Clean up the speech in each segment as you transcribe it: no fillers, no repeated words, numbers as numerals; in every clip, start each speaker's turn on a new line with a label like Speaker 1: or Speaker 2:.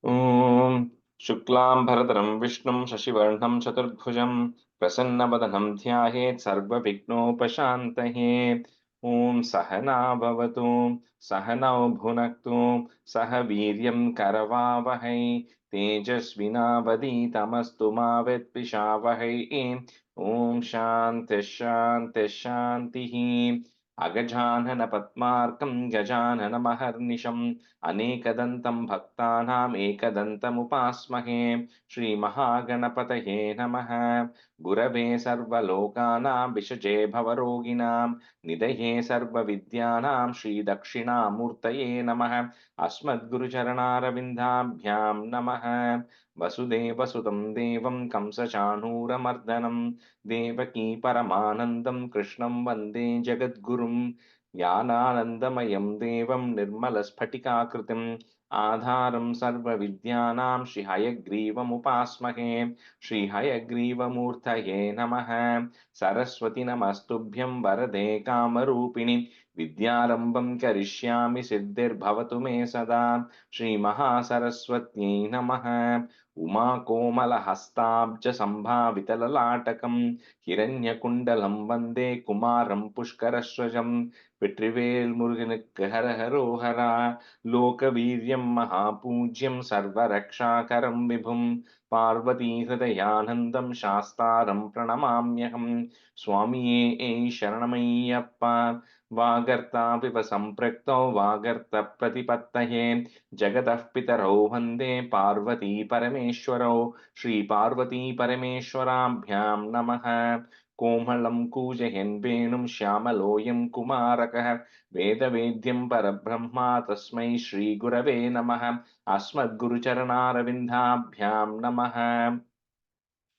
Speaker 1: ॐ शुक्लाम्भरधरं विष्णुं शशिवर्णं चतुर्भुजं प्रसन्नवदनं ध्यायेत् सर्वविघ्नोपशान्तये। ॐ सहना भवतु, सहनौ भुनक्तु, सह वीर्यं करवावहै, तेजस्विनावधीतमस्तु मा विद्विषावहै। ॐ शान्तिः शान्तिः शान्तिः। अगजानन पद्मार्कं गजाननमहर्निशम् अनेकदन्तं भक्तानाम् एकदन्तमुपास्महे। श्रीमहागणपतये नमः। गुरवे सर्वलोकानां विषजे भवरोगिणां निधये सर्वविद्यानां श्रीदक्षिणामूर्तये नमः। अस्मद्गुरुचरणारविन्दाभ्यां नमः। वसुदेवसुतं देवं कंसचाणूरमर्दनं देवकी परमानन्दं कृष्णं वन्दे जगद्गुरुं। ज्ञानानन्दमयं देवं निर्मलस्फटिकाकृतिम् आधारं सर्वविद्यानां श्रीहयग्रीवमुपास्महे। श्रीहयग्रीवमूर्तये नमः। सरस्वति नमस्तुभ्यं वरदे कामरूपिणि विद्यारम्भं करिष्यामि सिद्धिर्भवतु मे सदा। श्रीमहासरस्वत्यै नमः। उमाकोमलहस्ताब्जसम्भावितललाटकं हिरण्यकुण्डलं वन्दे कुमारं पुष्करस्वजम्। வெற்றிவேல் முருகனுக்கு ஹர ஹரோஹரா. லோகவீரியம் மகாபூஜ்யம் சர்வரக்ஷாகரம் விபும் பார்வதி ஹிருதயானந்தம் சாஸ்தாரம் பிரணமாம்யகம். சுவாமியே சரணமையப்பா. வாகர்த்தாவிவ சம்பிரக்தோ வாகர்த்த பிரதிபத்தயே ஜகதः பிதரோ வந்தே பார்வதி பரமேஸ்வரோ. ஸ்ரீ பார்வதி பரமேஸ்வராभ्यां நமः. कोमलं कूजयन् वेणुं श्यामलोऽयं कुमारकः वेदवेद्यं परब्रह्मा तस्मै श्रीगुरवे नमः। अस्मद्गुरुचरणारविन्दाभ्यां नमः।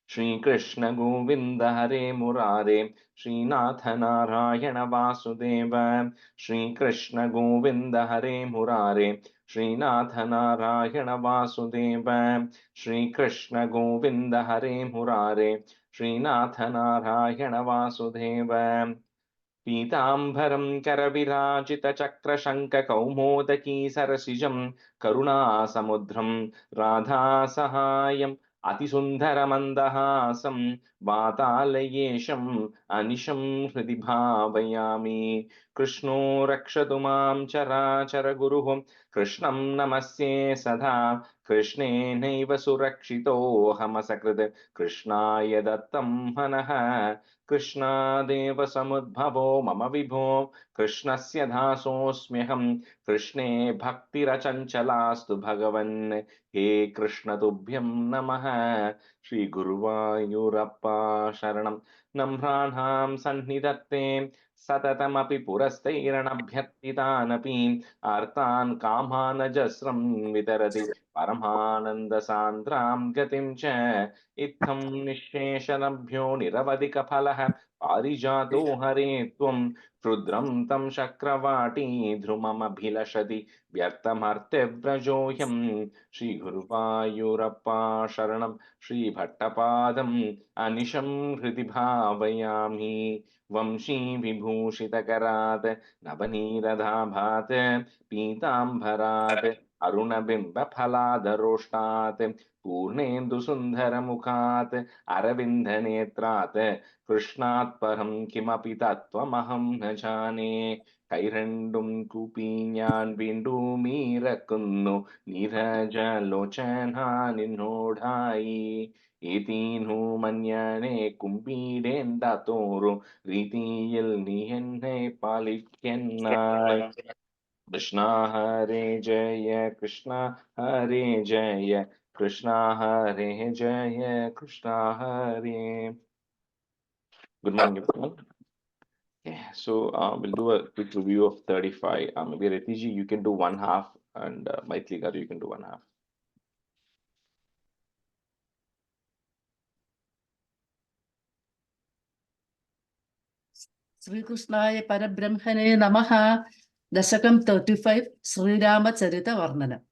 Speaker 1: श्रीकृष्ण गोविन्द हरे मुरारे श्रीनाथ नारायण वासुदेव। श्रीकृष्ण गोविन्द हरे मुरारे श्रीनाथ नारायण वासुदेव। श्रीकृष्ण गोविन्द हरे मुरारे श्रीनाथ नारायण वासुदेव। पीताम्बरं करविराजितचक्रशङ्खकौमोदकी सरसिजं करुणासमुद्रं राधासहायम् अतिसुन्दरमन्दहासं वातालयेशम् अनिशं हृदि भावयामि। कृष्णो रक्षतु मां चराचरगुरुः कृष्णं नमस्ये सदा। कृष्णेनैव सुरक्षितोऽहमसकृत् कृष्णाय दत्तं मनः। कृष्णादेव समुद्भवो मम विभो कृष्णस्य दासोऽस्म्यहं। कृष्णे भक्तिरचञ्चलास्तु भगवन्। हे कृष्ण तुभ्यं नमः। श्री गुरुवायूरप्पा शरणं नम्राणां सन्निधत्ते सततमपि पुरस्तैरणभ्यर्थितानपि आर्तान् कामानजस्रं वितरति परमानन्दसान्द्रां गतिं च। इत्थं निःशेषलभ्यो निरवधिकफलः पारिजातो हरे त्वं क्षुद्रं तं शक्रवाटी ध्रुममभिलषति व्यर्थमर्त्यव्रजोऽयं। श्रीगुरुवायूरप्पा शरणं श्रीभट्टपादम् अनिशं हृदि भावयामि। वंशी विभूषितकरात् नवनीरदाभात् पीताम्बरात् अरुणबिम्बफलादरोष्टात् पूर्णेन्दुसुन्दरमुखात् अरविन्दनेत्रात् कृष्णात् परं किमपि तत्त्वमहं न जाने. കൈരണ്ടും കൂപ്പി ഞാൻ വീണ്ടും ഇറക്കുന്നു നീരജലോചന നിന്നോടായി. ഏതീനു മഞ്ഞനെ കുമ്പിടേണ്ട തോറും രീതിയിൽ നീ എന്നെ പാലിക്കെന്നായി. കൃഷ്ണ ഹരേ ജയ കൃഷ്ണ ഹരേ Jaya Krishna Hare Jaya Krishna Hare. Good morning, everyone. Okay, so we'll do a quick review of 35. Maybe Retiji, you can do one half, and Maitli Garu, you can do one half.
Speaker 2: ശ്രീകൃഷ്ണായ പരബ്രഹ്മണേ നമഃ. ദശകം 35 ശ്രീരാമചരിത വർണ്ണനം.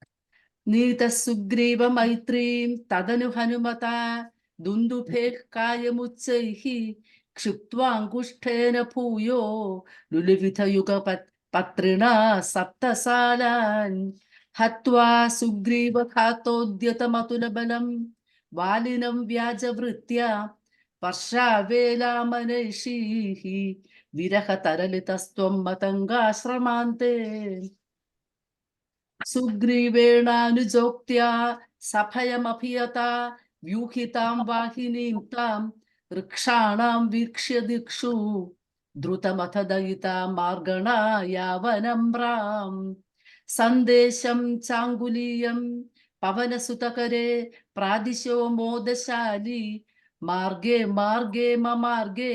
Speaker 2: നീതസുഗ്രീവ മൈത്രീം തദനു ഹനുമതാ ദുന്ദുഭേ കായമുച്ചൈഃ ക്ഷിപ്ത്വാങ്കുഷ്ഠേന ഭൂയോ ലുലുവിധയുഗ പത്രിണാ സപ്തസാലാൻ हत्वा सुग्रीवघातोद्यतमतुलबलं वालिनं व्याजवृत्या वर्षावेलामनैषीः विरहतरलितस्त्वं मतङ्गाश्रमान्ते सुग्रीवेणानुजोक्त्या सभयमभियता व्यूहितां वाहिनीं तां वृक्षाणां वीक्ष्य दिक्षु द्रुतमथ दयिता मार्गणा यावनम्राम् सन्देशं चाङ्गुलीयं पवनसुतकरे प्रादिशो मोदशाली मार्गे मार्गे ममार्गे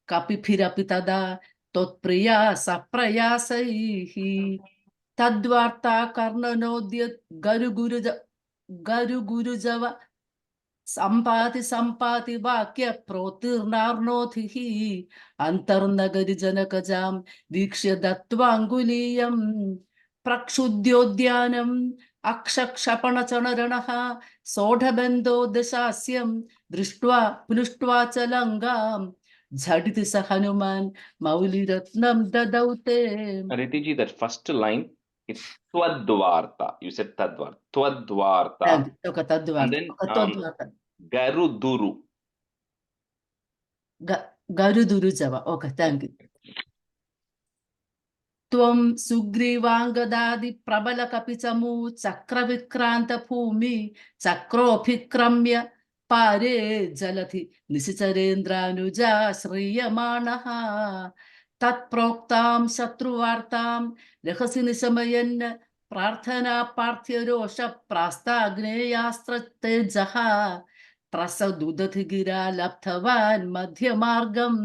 Speaker 2: कपिभिरपि तदा त्वत्प्रिया सप्रयासैः तद्वार्ता कर्णनोद्य गरुगुरुजव सम्पाति वाक्य प्रोतीर्णार्णोधिः अन्तर्नगरि जनकजां वीक्ष्य दत्त्वाङ्गुलीयं प्रक्षुद्योद्यानम् अक्षक्षपणचणरणः सोढबन्धो दशास्यं दृष्ट्वा प्लुष्ट्वा च लङ्गां झटिति स हनुमान् मौलिरत्नं ददौ ते.
Speaker 1: Ritiji, that first line, it's Twadvarta. You said Tadvar. Twadvarta.
Speaker 2: ఒక తద్వార్త
Speaker 1: And then
Speaker 2: ఒక తద్వార్త
Speaker 1: Garuduru.
Speaker 2: గరుదురుజవ ఓకే థ్యాంక్ యూ త్వం సుగ్రీవాంగదాది ప్రబల కపిచము చక్ర విక్రాంత భూమి చక్రోభిక్రమ్య పారే జలధి నిశిచరేంద్రానుజా శ్రీయమాణః తత్ప్రోక్తాం శత్రువార్తాం రహసి నిశమయన్ ప్రార్థనా పార్థ్యరోష ప్రాస్తాగ్నేయాస్త్రతేజః त्रसदुदधि गिरा लब्धवान् मध्यमार्गम्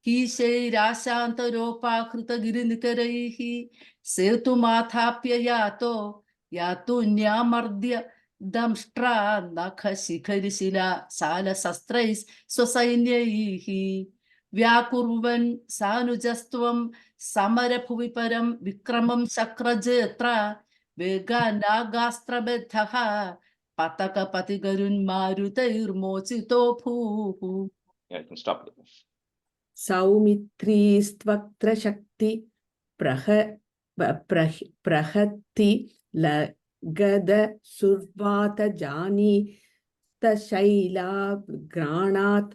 Speaker 2: हीशैराशान्तरोपाकृतगिरिनिकरैः सेतुमाथाप्य यातुन्यामर्द्य दंष्ट्रा नखशिखरिशिला शालशस्त्रैः स्वसैन्यैः व्याकुर्वन् सानुजस्त्वं समरभुवि परं विक्रमं चक्रजेत्रा वेगानागास्त्रबद्धः पतकपतिगरुन्मारुतैर्मोचितो भूः.
Speaker 1: Yeah, you can stop it.
Speaker 3: सौमित्रीस्त्वत्र शक्ति प्रहति लगद सुर्वात जानी तशैला ग्राणात्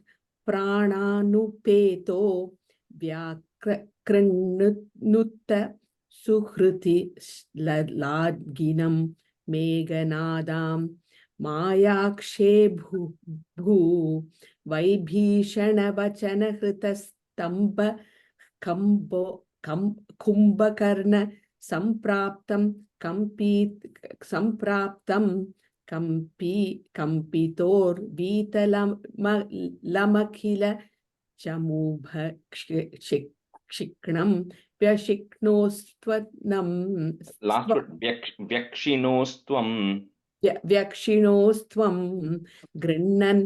Speaker 3: प्राणानुपेतो व्याकृन्नुत सुहृति लागिनं मेघनादां मायाक्षे भू वैभीषणवचन हृतस्तम्भ कुम्भकर्ण सम्प्राप्तं कंपितोर्वीतलमखिल चमूभ क्षिक्णं व्यशिक्नोस्त्वनं
Speaker 1: Last word, Vyakshinostvam.
Speaker 3: व्यक्षिणोस्त्वं गृह्णन्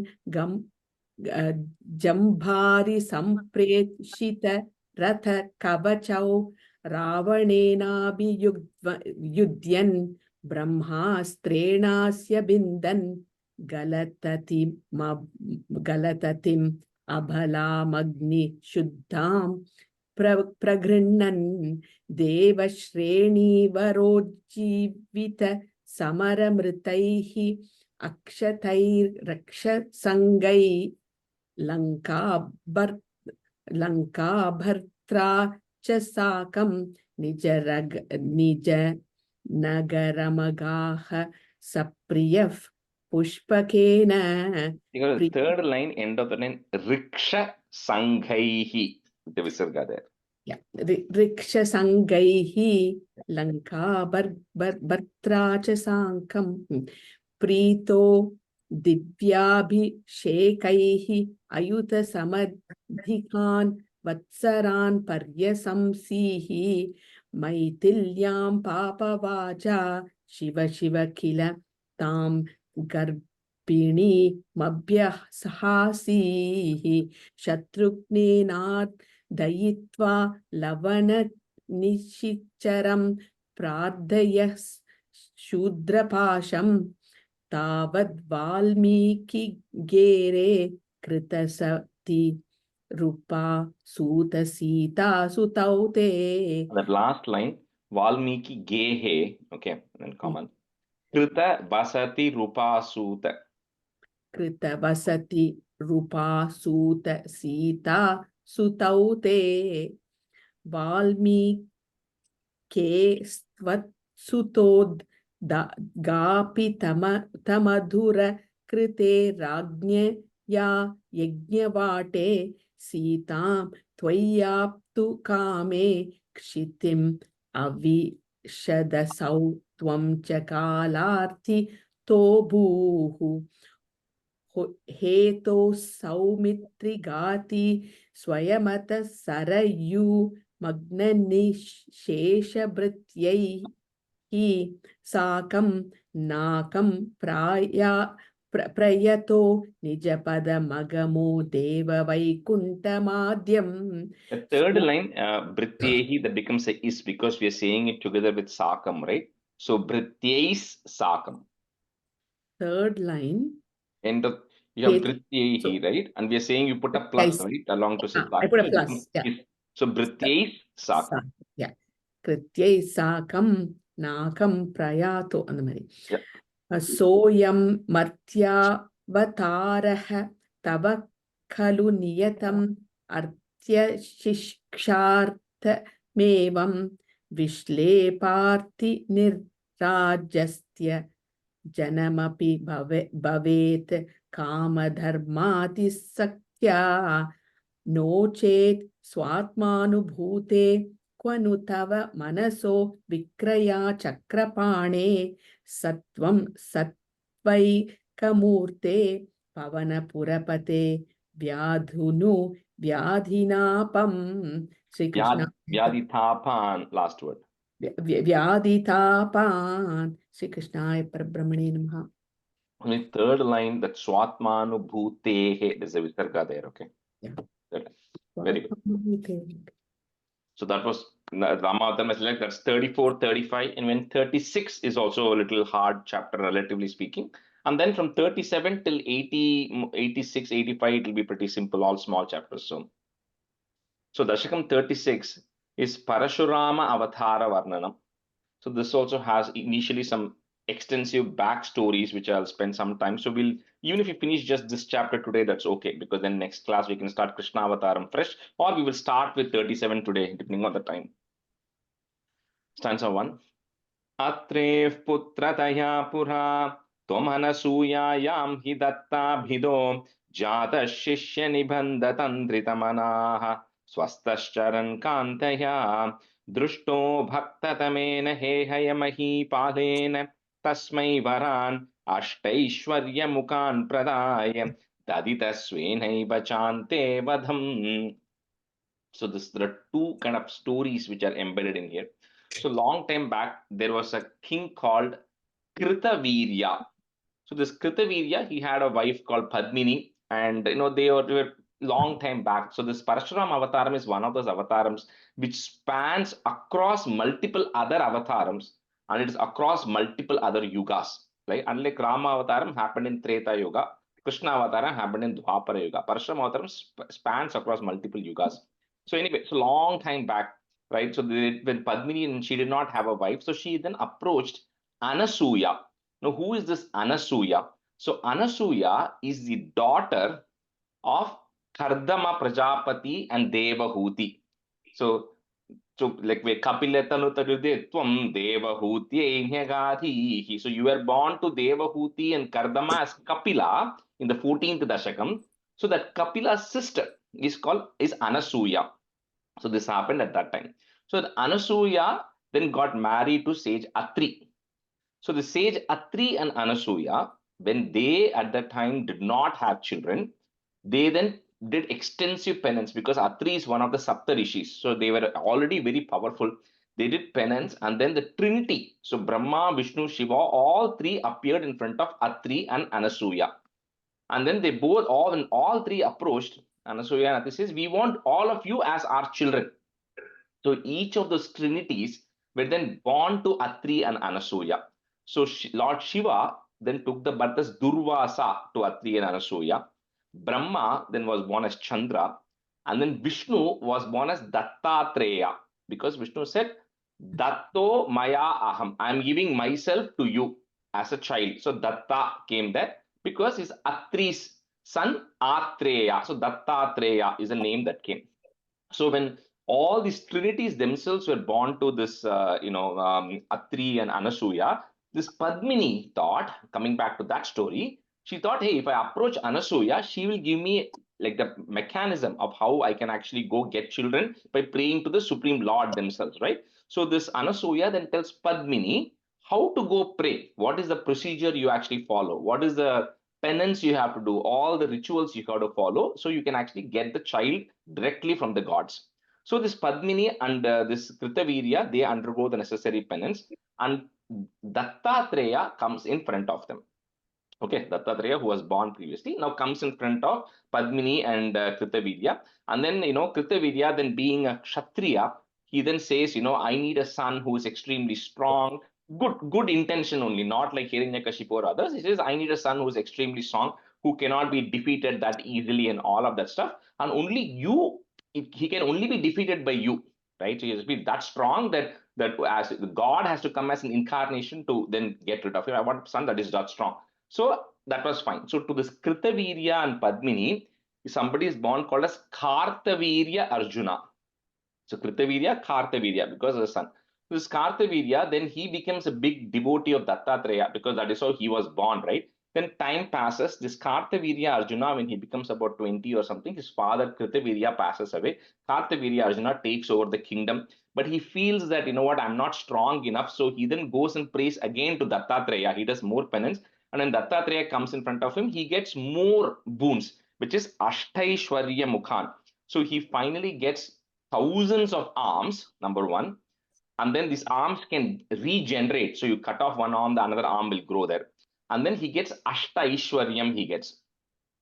Speaker 3: जम्भारि सम्प्रेषित रथ कवचौ रावणेनाभियुध्यन् ब्रह्मास्त्रेणास्य बिन्दन् गलततिम् अबलामग्निशुद्धां प्रगृह्णन् देवश्रेणीवरोज्जीवित समरमृतैः अक्षतैर्रक्षसङ्गै लङ्काभर्त्रा च साकं निज नगरमगाः सप्रियः पुष्पकेन.
Speaker 1: The third line, end of the line, Riksha Sanghaihi. The Visarga there.
Speaker 3: Yeah, Rikshasangaiः लङ्काभर्त्रा च साकं प्रीतो दिव्याभिषेकैः अयुतसमधिकान् वत्सरान् पर्यशंसीः मैथिल्यां पापवाचा शिव शिव किल तां गर्भिणीमभ्यसहासीः शत्रुघ्नेनात् दयित्वा लवण निशिचरं प्रार्थयः शूद्रपाशं तावद् वाल्मीकि गेरे कृतसती रूपा सूत सीता सुतौ ते.
Speaker 1: That last line, Valmiki Gehe, okay, then common. Krita Vasati Rupasuta.
Speaker 3: Krita Vasati Rupa Suta Sita Sutaute Valmiki Svat Sutod Gapi Tamadura Krite Ragne Ya Yajnavate Sitam Tvayaptu Kame Kshitim Avishadasau Tvam Chakalarthi Tobuhu Heto Saumitri Swayamata Sarayu Magnani Sheshabhrityai Sakam Nakam Prayato Nijapada Magamo Deva Vaikunta Madhyam.
Speaker 1: The third line, Brityehi, that becomes a is because we are saying it together with Sakam, right? So Brityeis Sakam.
Speaker 3: Third line.
Speaker 1: End of, you have
Speaker 3: So,
Speaker 1: Brityehi, right? And we are saying you put a plus, right? Along to say Sakam.
Speaker 3: I put a
Speaker 1: So it
Speaker 3: plus.
Speaker 1: becomes
Speaker 3: Yeah.
Speaker 1: is. So Brityeis Sakam.
Speaker 3: Yeah. Krityai Sakam Nakam Prayato. அந்த மாதிரி.
Speaker 1: Yeah.
Speaker 3: Soyam Martyavatarah Tava Khalu Niyatam Artya Shikshartha Mevam Vishleparthi Nirrajastya Janamapi Bhavet Kamadharmati Sakya No chet Swatmanubhute Kwanu tava manaso vikraya chakrapane Satvam Satvai Kamurte Pavana Purapate Vyadhunu Vyadhinapam. Sri Krishna.
Speaker 1: Vyadithapan, last word.
Speaker 3: Vyaditapan. Sri Krishna Parabrahmane Namaha.
Speaker 1: On the third line, that Swatmanu Bhutehe, there's a Visarga there, okay?
Speaker 3: Yeah.
Speaker 1: Third line. Very good. So that was Ramavatam, like that's 34, 35, and when 36 is also a little hard chapter, relatively speaking. And then from 37 till 80, 86, 85, it will be pretty simple, all small chapters. So Dashakam 36 is Parashurama Avatara Varnanam. So this also has initially some extensive backstories, which I'll spend some time. So we'll, even if we finish just this chapter today, that's okay, because then next class we can start Krishna Avataram fresh, or we will start with 37 today, depending on the time. Stanza 1. Atref putrataya pura tvamanasuyayam hi dattabhido jata shishya nibandha tandritamanaha swastascharan kantaya drushto bhaktatamena hehayamahi palena tasmai varan ashtaishwarya mukan pradaya daditasvenaiva chante vadham. So there are two kind of stories which are embedded in here. So long time back, there was a king called Kritavirya. So this Kritavirya, he had a wife called Padmini, and they were long time back. So this Parashuram Avataram is one of those Avatarams which spans across multiple other Avatarams, and it is across multiple other yugas. Right? Unlike Rama Avataram happened in Treta Yuga, Krishna Avataram happened in Dwapara Yuga. Parashuram Avataram spans across multiple yugas. So anyway, it's a long time back, right? So when Padmini, and she did not have a wife, so she then approached Anasuya. Now, who is this Anasuya? So Anasuya is the daughter of Kardama Prajapati and Devahuti. So like where Kapilatanu Tvam Devahuti Nyagadihi. So you were born to Devahuti and Kardama as Kapila in the 14th Dashakam. So that Kapila's sister is Anasuya. So this happened at that time. So the Anasuya then got married to sage Atri. So the sage Atri and Anasuya, when they at that time did not have children, they then did extensive penance, because Atri is one of the Sapta Rishis. So they were already very powerful. They did penance, and then the Trinity, so Brahma, Vishnu, Shiva, all three appeared in front of Atri and Anasuya. And then they both, all three approached Anasuya and Atri, says, we want all of you as our children. So each of those trinities were then born to Atri and Anasuya. So Lord Shiva then took the birth as Durvasa to Atri and Anasuya. Brahma then was born as Chandra, and then Vishnu was born as Dattatreya, because Vishnu said, Datto maya aham. I'm giving myself to you as a child. So Datta came there because he's Atri's son, Atreya. So Dattatreya is a name that came. So when all these trinities themselves were born to this, Atri and Anasuya, this Padmini thought, coming back to that story, she thought, hey, if I approach Anasuya, she will give me like the mechanism of how I can actually go get children by praying to the Supreme Lord themselves, right? So this Anasuya then tells Padmini how to go pray. What is the procedure you actually follow? What is the penance you have to do? All the rituals you have to follow so you can actually get the child directly from the gods. So this Padmini and this Kritavirya, they undergo the necessary penance, and Dattatreya comes in front of them. Okay, Dattatreya, who was born previously, now comes in front of Padmini and Kritavirya. And then, Kritavirya, then being a Kshatriya, he then says, I need a son who is extremely strong. Good intention only, not like Hiranyakashipu or others. He says, I need a son who is extremely strong, who cannot be defeated that easily and all of that stuff. And only you, he can only be defeated by you, right? So he has to be that strong that as God has to come as an incarnation to then get rid of him. I want a son that is that strong. So that was fine. So to this Kritavirya and Padmini, somebody is born called as Kartavirya Arjuna. So Kritavirya, Kartavirya, because of the son. This Kartavirya, then he becomes a big devotee of Dattatreya because that is how he was born, right? Then time passes. This Kartavirya Arjuna, when he becomes about 20 or something, his father Kritavirya passes away. Kartavirya Arjuna takes over the kingdom, but he feels that, I'm not strong enough. So he then goes and prays again to Dattatreya. He does more penance. And when Dattatreya comes in front of him, he gets more boons, which is Ashtaishwarya Mukhan. So he finally gets thousands of arms, number one, and then these arms can regenerate. So you cut off one arm, the another arm will grow there. And then he gets Ashtaishwaryam, he gets.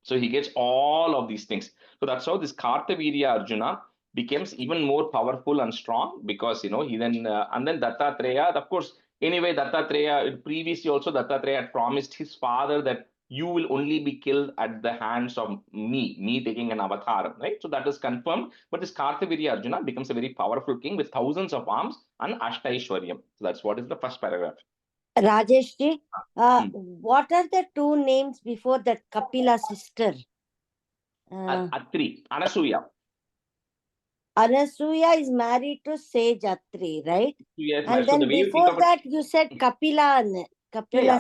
Speaker 1: So he gets all of these things. So that's how this Kartavirya Arjuna becomes even more powerful and strong because, he then, and then Dattatreya, of course, anyway, Dattatreya, previously also Dattatreya had promised his father that you will only be killed at the hands of me taking an avatar, right? So that is confirmed. But this Kartavirya Arjuna becomes a very powerful king with thousands of arms and Ashtaishwaryam. So that's what is the first paragraph.
Speaker 4: Rajeshji, what are the two names before that Kapila sister?
Speaker 1: Atri, Anasuya.
Speaker 4: Anasuya is married to Sage Atri, right?
Speaker 1: Yes,
Speaker 4: and
Speaker 1: so
Speaker 4: then
Speaker 1: the way
Speaker 4: before that you said Kapila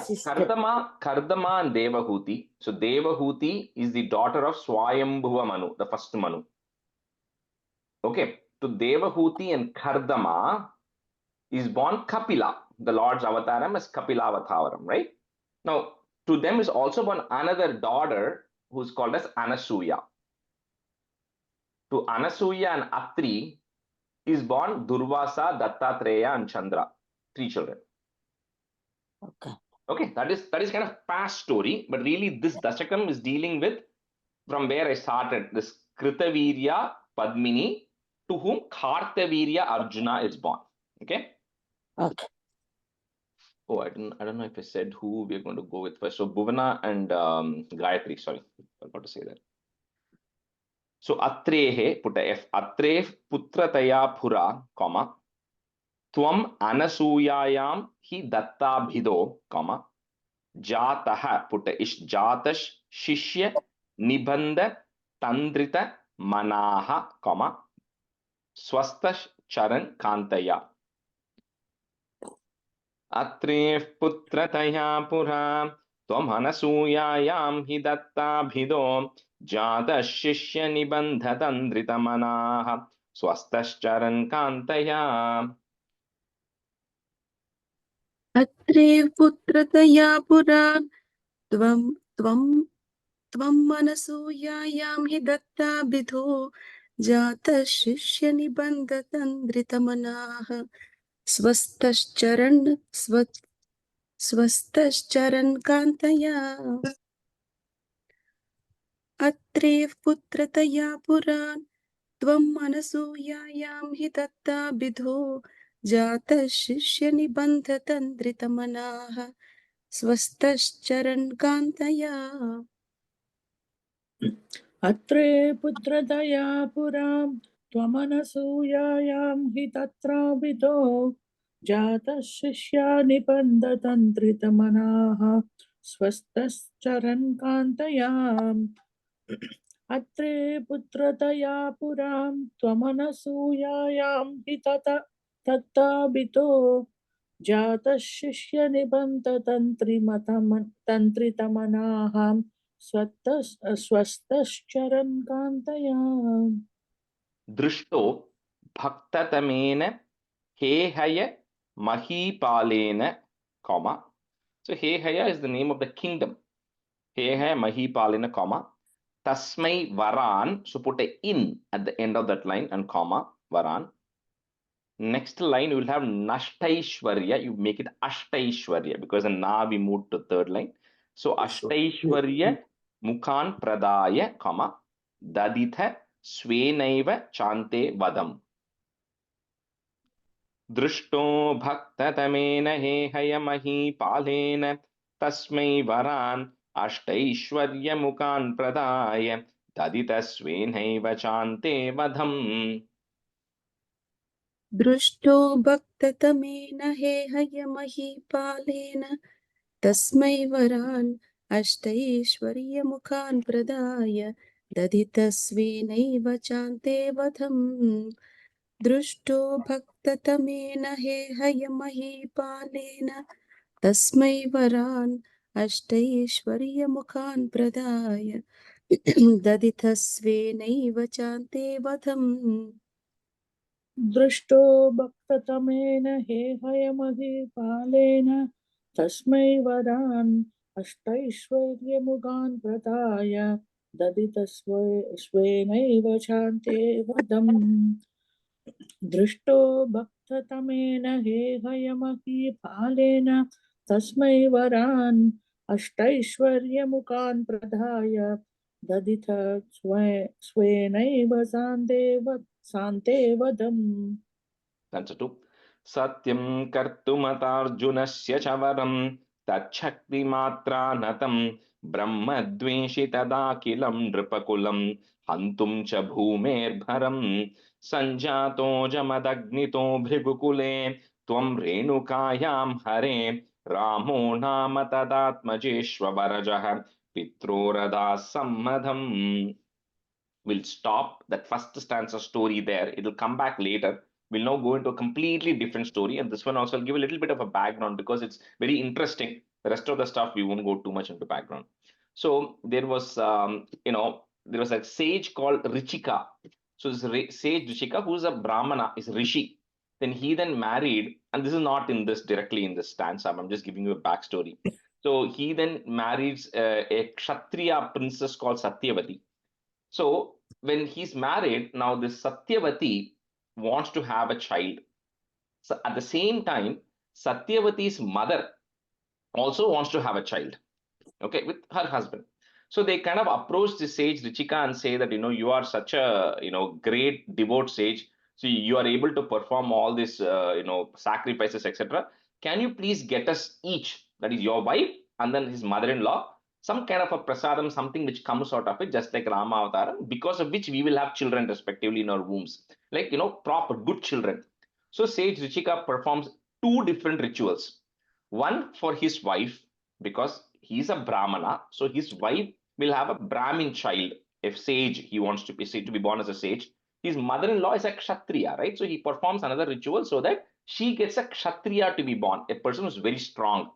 Speaker 4: sister.
Speaker 1: Kardama and Devahuti. So Devahuti is the daughter of Swayambhuva Manu, the first Manu. Okay, to Devahuti and Kardama is born Kapila, the Lord's avataram as Kapila avataram, right? Now, to them is also born another daughter who's called as Anasuya. To Anasuya and Atri is born Durvasa, Dattatreya, and Chandra. 3 children. Okay, that is kind of past story, but really this Dasakam is dealing with from where I started, this Kritavirya Padmini, to whom Kartavirya Arjuna is born. Okay.
Speaker 4: Okay.
Speaker 1: Oh, I don't know if I said who we're going to go with first. So Bhuvana and Gayatri, sorry, I forgot to say that. So Atrehe, put a F, Atrev Putrataya Pura, comma, Tvam Anasuyayam hi Dattabhido, comma, Jataha, put a Ish, Jatash Shishya Nibandha Tandrita Manaha, comma, Swastash Charan Kantaya. Atrev Putrataya Pura, Tvam Anasuyayam hi Dattabhido, Jatash Shishya Nibandha Tandrita Manaha, Swastash Charan Kantaya.
Speaker 5: अत्रेव पुत्रतया पुरा त्वं मनसूयायां हि दत्ताभिधो जातः शिष्यनिबन्धतन्द्रितमनाः स्वस्तश्चरन् कान्तया अत्रेव पुत्रतया पुरा त्वं मनसूयायां हि दत्ताभिधो जातः शिष्यनिबन्धतन्द्रितमनाः स्वस्तश्चरन् कान्तया
Speaker 6: अत्रे पुत्रतया पुरा त्वमनसूयायां हि तत्राभितो जातः शिष्या निबन्धतन्त्रितमनाः स्वस्तश्चरन् कान्तयाम् अत्रे पुत्रतया पुरां त्वमनसूयायां हि तत्ताबितो जातः शिष्यनिबन्धतन्त्रितमनाः स्वस्तश्चरन् कान्तयाम्
Speaker 1: दृष्टो भक्ततमेन हेहय mahipalena, comma. So Hehaya is the name of the kingdom. Hehaya mahipalena, comma. Tasmai varan, so put a in at the end of that line and comma, varan. Next line you will have Nashtaishwarya, you make it Ashtaishwarya because now we move to third line. So Ashtaishwarya Mukhan Pradaya, comma, Daditha Swenaiva Chante Vadam. दृष्टो भक्ततमेन हेहयमहीपालेन तस्मै वरान् अष्टैश्वर्यमुखान् प्रदाय ददितस्वेनैव चान्ते वधम्.
Speaker 5: दृष्टो भक्ततमेन हेहयमहीपालेन तस्मै वरान् अष्टैश्वर्यमुखान् प्रदाय दधितस्वेनैव चान्ते वधम् दृष्टो भक्ततमेन हेहयमहीपालेन तस्मै वरान् अष्टैश्वर्यमुखान् प्रदाय दधितस्वेनैव चान्ते वधम्
Speaker 6: दृष्टो भक्ततमेन हेहयमहीपालेन तस्मै वरान् अष्टैश्वर्यमुखान् प्रदाय ददितस्वेनैव चान्ते वदम् दृष्टो भक्ततमेन हेहयमहीपालेन तस्मै वरान् अष्टैश्वर्यमुखान् प्रदाय ददित स्वेनैव सान्ते वदम्.
Speaker 1: Answer 2. Satyam kartumatarjunasya chavaram tachaktimatra natam brahmadveshitadakilam nripakulam hantum cha bhumerbharam sanjato jamadagnito bhrigukule tvam renukayam hare ramo nama tadatmajeshwavarajah pitrorada sammadham. We'll stop that first stanza story there. It'll come back later. We'll now go into a completely different story. And this one also will give a little bit of a background because it's very interesting. The rest of the stuff, we won't go too much into background. So there was, there was a sage called Richika. So this sage Richika, who's a Brahmana, is Rishi. Then he then married, and this is not in this directly in this stanza. I'm just giving you a backstory. So he then marries a Kshatriya princess called Satyavati. So when he's married, now this Satyavati wants to have a child. So at the same time, Satyavati's mother also wants to have a child, okay, with her husband. So they kind of approach the sage Richika and say that, you are such a, great devout sage. So you are able to perform all this, sacrifices, etc. Can you please get us each, that is your wife and then his mother-in-law, some kind of a prasadam, something which comes out of it, just like Rama Avataram, because of which we will have children respectively in our wombs, like, proper good children. So sage Richika performs two different rituals. One for his wife, because he's a Brahmana, so his wife will have a Brahmin child, a sage. He wants to be born as a sage. His mother-in-law is a Kshatriya, right? So he performs another ritual so that she gets a Kshatriya to be born, a person who's very strong.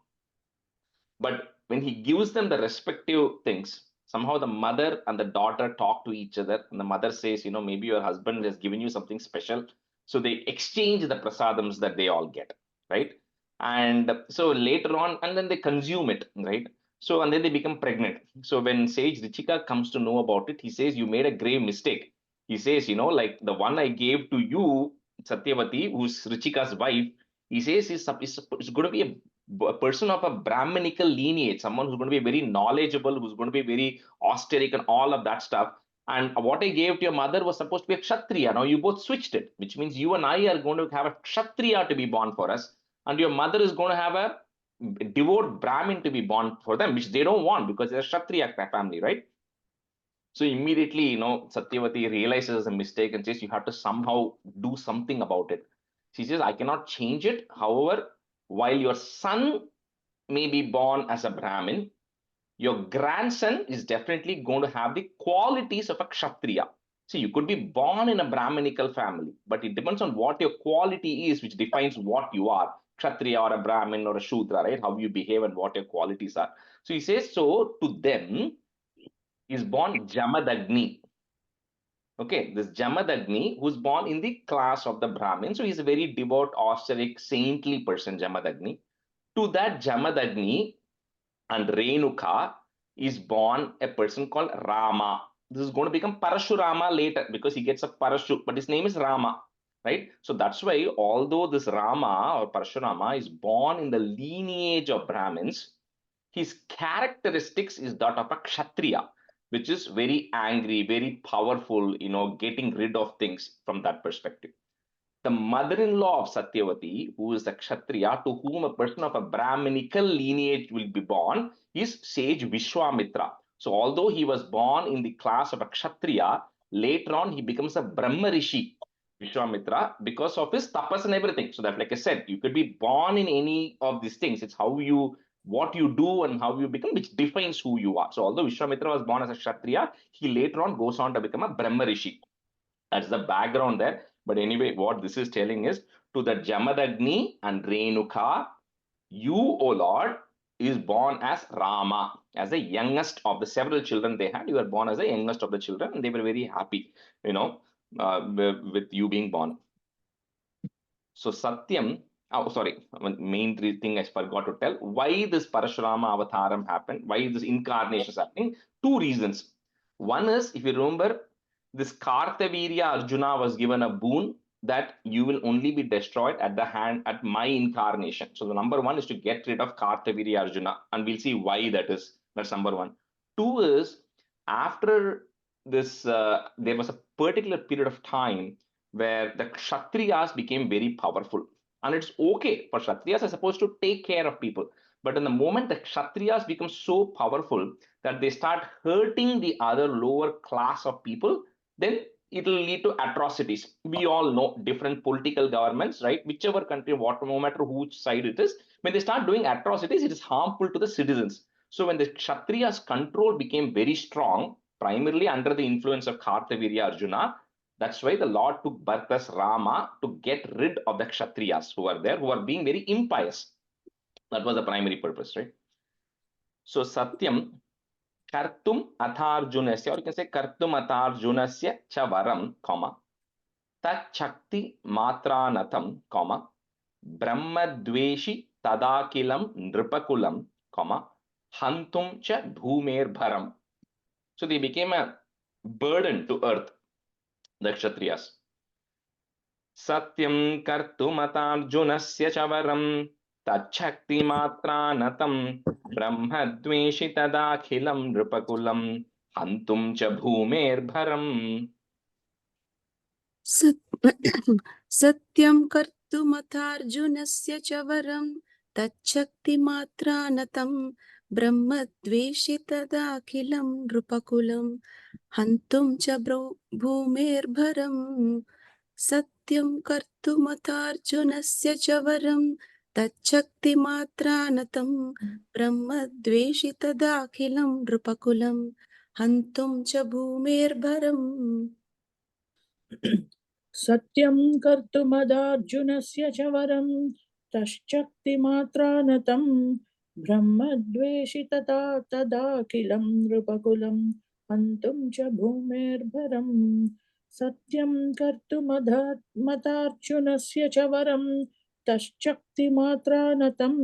Speaker 1: But when he gives them the respective things, somehow the mother and the daughter talk to each other, and the mother says, maybe your husband has given you something special. So they exchange the prasadams that they all get, right? And so later on, and then they consume it, right? So, and then they become pregnant. So when sage Richika comes to know about it, he says, you made a grave mistake. He says, like the one I gave to you, Satyavati, who's Richika's wife, he says is going to be a person of a Brahminical lineage, someone who's going to be very knowledgeable, who's going to be very austeric and all of that stuff. And what I gave to your mother was supposed to be a Kshatriya. Now you both switched it, which means you and I are going to have a Kshatriya to be born for us. And your mother is going to have a devout Brahmin to be born for them, which they don't want because they're a Kshatriya family, right? So immediately, Satyavati realizes a mistake and says, you have to somehow do something about it. She says, I cannot change it. However, while your son may be born as a Brahmin, your grandson is definitely going to have the qualities of a Kshatriya. See, you could be born in a Brahminical family, but it depends on what your quality is, which defines what you are. Kshatriya or a Brahmin or a Shudra, right? How you behave and what your qualities are. So he says, so to them is born Jamadagni. Okay, this Jamadagni, who's born in the class of the Brahmin. So he's a very devout, austeric, saintly person, Jamadagni. To that Jamadagni and Renuka is born a person called Rama. This is going to become Parashurama later because he gets a parachute, but his name is Rama, right? So that's why, although this Rama or Parashurama is born in the lineage of Brahmins, his characteristics is that of a Kshatriya, which is very angry, very powerful, getting rid of things from that perspective. The mother-in-law of Satyavati, who is a Kshatriya, to whom a person of a Brahminical lineage will be born, is sage Vishwamitra. So although he was born in the class of a Kshatriya, later on he becomes a Brahma Rishi, Vishwamitra, because of his tapas and everything. So that, like I said, you could be born in any of these things. It's what you do and how you become, which defines who you are. So although Vishwamitra was born as a Kshatriya, he later on goes on to become a Brahma Rishi. That's the background there. But anyway, what this is telling is, to the Jamadagni and Renuka, you, O Lord, is born as Rama, as the youngest of the several children they had. You were born as the youngest of the children, and they were very happy, with you being born. So Satyam, main thing I forgot to tell, why this Parashurama avataram happened, why this incarnation is happening. Two reasons. One is, if you remember, this Kartavirya Arjuna was given a boon that you will only be destroyed at my incarnation. So the number one is to get rid of Kartavirya Arjuna, and we'll see why that is. That's number one. Two is, after this, there was a particular period of time where the Kshatriyas became very powerful. And it's okay for Kshatriyas are supposed to take care of people. But in the moment the Kshatriyas become so powerful that they start hurting the other lower class of people, then it will lead to atrocities. We all know different political governments, right? Whichever country, no matter which side it is, when they start doing atrocities, it is harmful to the citizens. So when the Kshatriyas' control became very strong, primarily under the influence of Kartavirya Arjuna, that's why the Lord took birth as Rama, to get rid of the Kshatriyas who are there, who are being very impious. That was the primary purpose, right? So Satyam Kartum Atharjunasya, or you can say Kartum Atharjunasya Chavaram, Tat Chakti Matranatam, Brahmadveshi Tadakilam Nripakulam, Hantum Cha Bhumer Bharam. So they became a burden to earth, the Kshatriyas. Satyam Kartumatarjunasya Chavaram Tachakti Matranatam Brahmadveshitadakhilam Nripakulam Hantum Cha Bhumer Bharam.
Speaker 5: सत्यं कर्तुमथार्जुनस्य च वरं तच्छक्तिमात्रानतं ब्रह्मद्वेषितदाखिलं नृपकुलं हन्तुं च भूमेर्भरं सत्यं कर्तुमथार्जुनस्य च वरं तच्छक्तिमात्रानतं ब्रह्मद्वेषितदाखिलं नृपकुलं हन्तुं च भूमेर्भरम्
Speaker 6: सत्यं कर्तुमदार्जुनस्य च वरं तश्चक्तिमात्रानतं ब्रह्मद्वेषितता तदाखिलं नृपकुलं हन्तुं च भूमेर्भरं सत्यं कर्तुमदार्जुनस्य च वरं तश्चक्तिमात्रानतं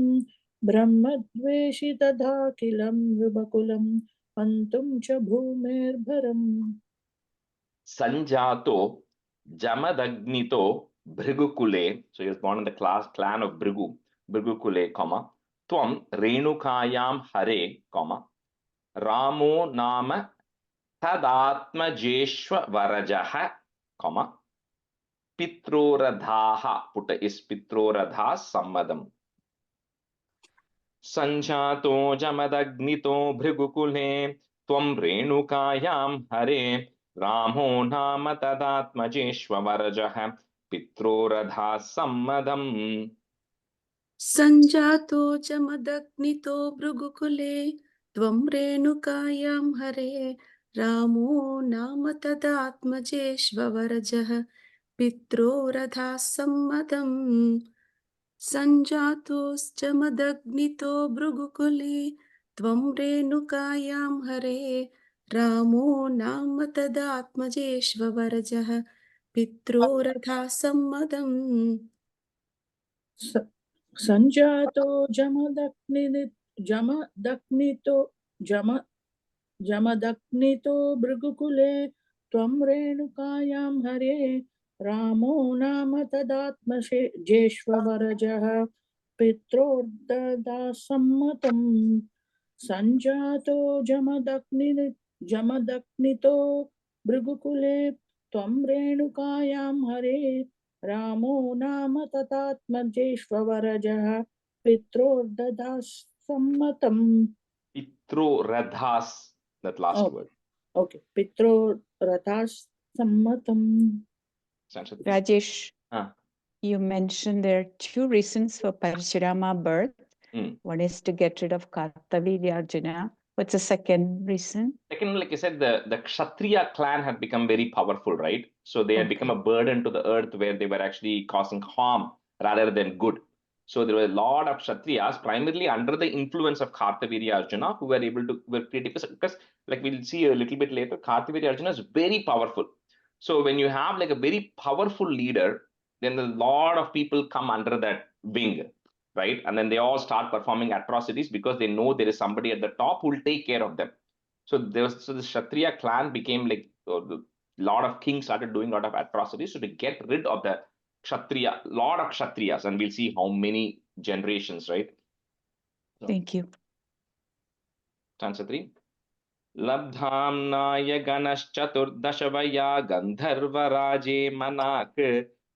Speaker 6: ब्रह्मद्वेषितदाखिलं नृपकुलं हन्तुं च भूमेर्भरम्.
Speaker 1: Sanjato Jamadagnito Bhrigukule. So he was born in the clan of Bhrigukule, Tvam Renukayam Hare, Ramo Nama Tadatmajeshwa Varajaha, Pitroradhaha. Putta is Pitroradha Sammadam. Sanjato Jamadagnito Bhrigukule Tvam Renukayam Hare Ramo Nama Tadatmajeshwa Varajaha Pitroradha sammadam.
Speaker 5: सञ्जातो च मदग्नितो भृगुकुले त्वं रेणुकायां हरे रामो नाम तदात्मजेष्ववरजः पित्रोरथाः सम्मतम् सञ्जातोश्च मदग्नितो भृगुकुले त्वं रेणुकायां हरे रामो नाम तदात्मजेष्ववरजः पित्रोरथाः सम्मतम्
Speaker 6: सञ्जातो जमदग्नितो भृगुकुले त्वं रेणुकायां हरे रामो नाम तदात्मजेष्ववरजः पित्रोर्ददासम्मतम् सञ्जातो जमदग्नितो भृगुकुले त्वं रेणुकायां हरे रामो नाम तदात्मजेष्ववरजः पित्रोर्ददासम्मतम्.
Speaker 1: Pitroradhas, that last word.
Speaker 6: Okay. Pitrorathas sammatam.
Speaker 1: Sanskrit.
Speaker 7: Rajesh,
Speaker 1: Ah.
Speaker 7: you mentioned there are two reasons for Parashurama birth. One is to get rid of Kartavirya. What's the second reason?
Speaker 1: Second, like I said, the Kshatriya clan had become very powerful, right? So they had become a burden to the earth where they were actually causing harm rather than good. So there were a lot of Kshatriyas, primarily under the influence of Kartavirya Arjuna, who were able to, were pretty, because like we'll see a little bit later, Kartavirya Arjuna is very powerful. So when you have like a very powerful leader, then a lot of people come under that wing, right? And then they all start performing atrocities because they know there is somebody at the top who will take care of them. So the Kshatriya clan became like a lot of kings started doing a lot of atrocities. So to get rid of the Kshatriya, lot of Kshatriyas, and we'll see how many generations, right? So,
Speaker 7: Thank you.
Speaker 1: Stanza 3. Labdhamnaya ganashchaturdaşavaya gandharvaraje manak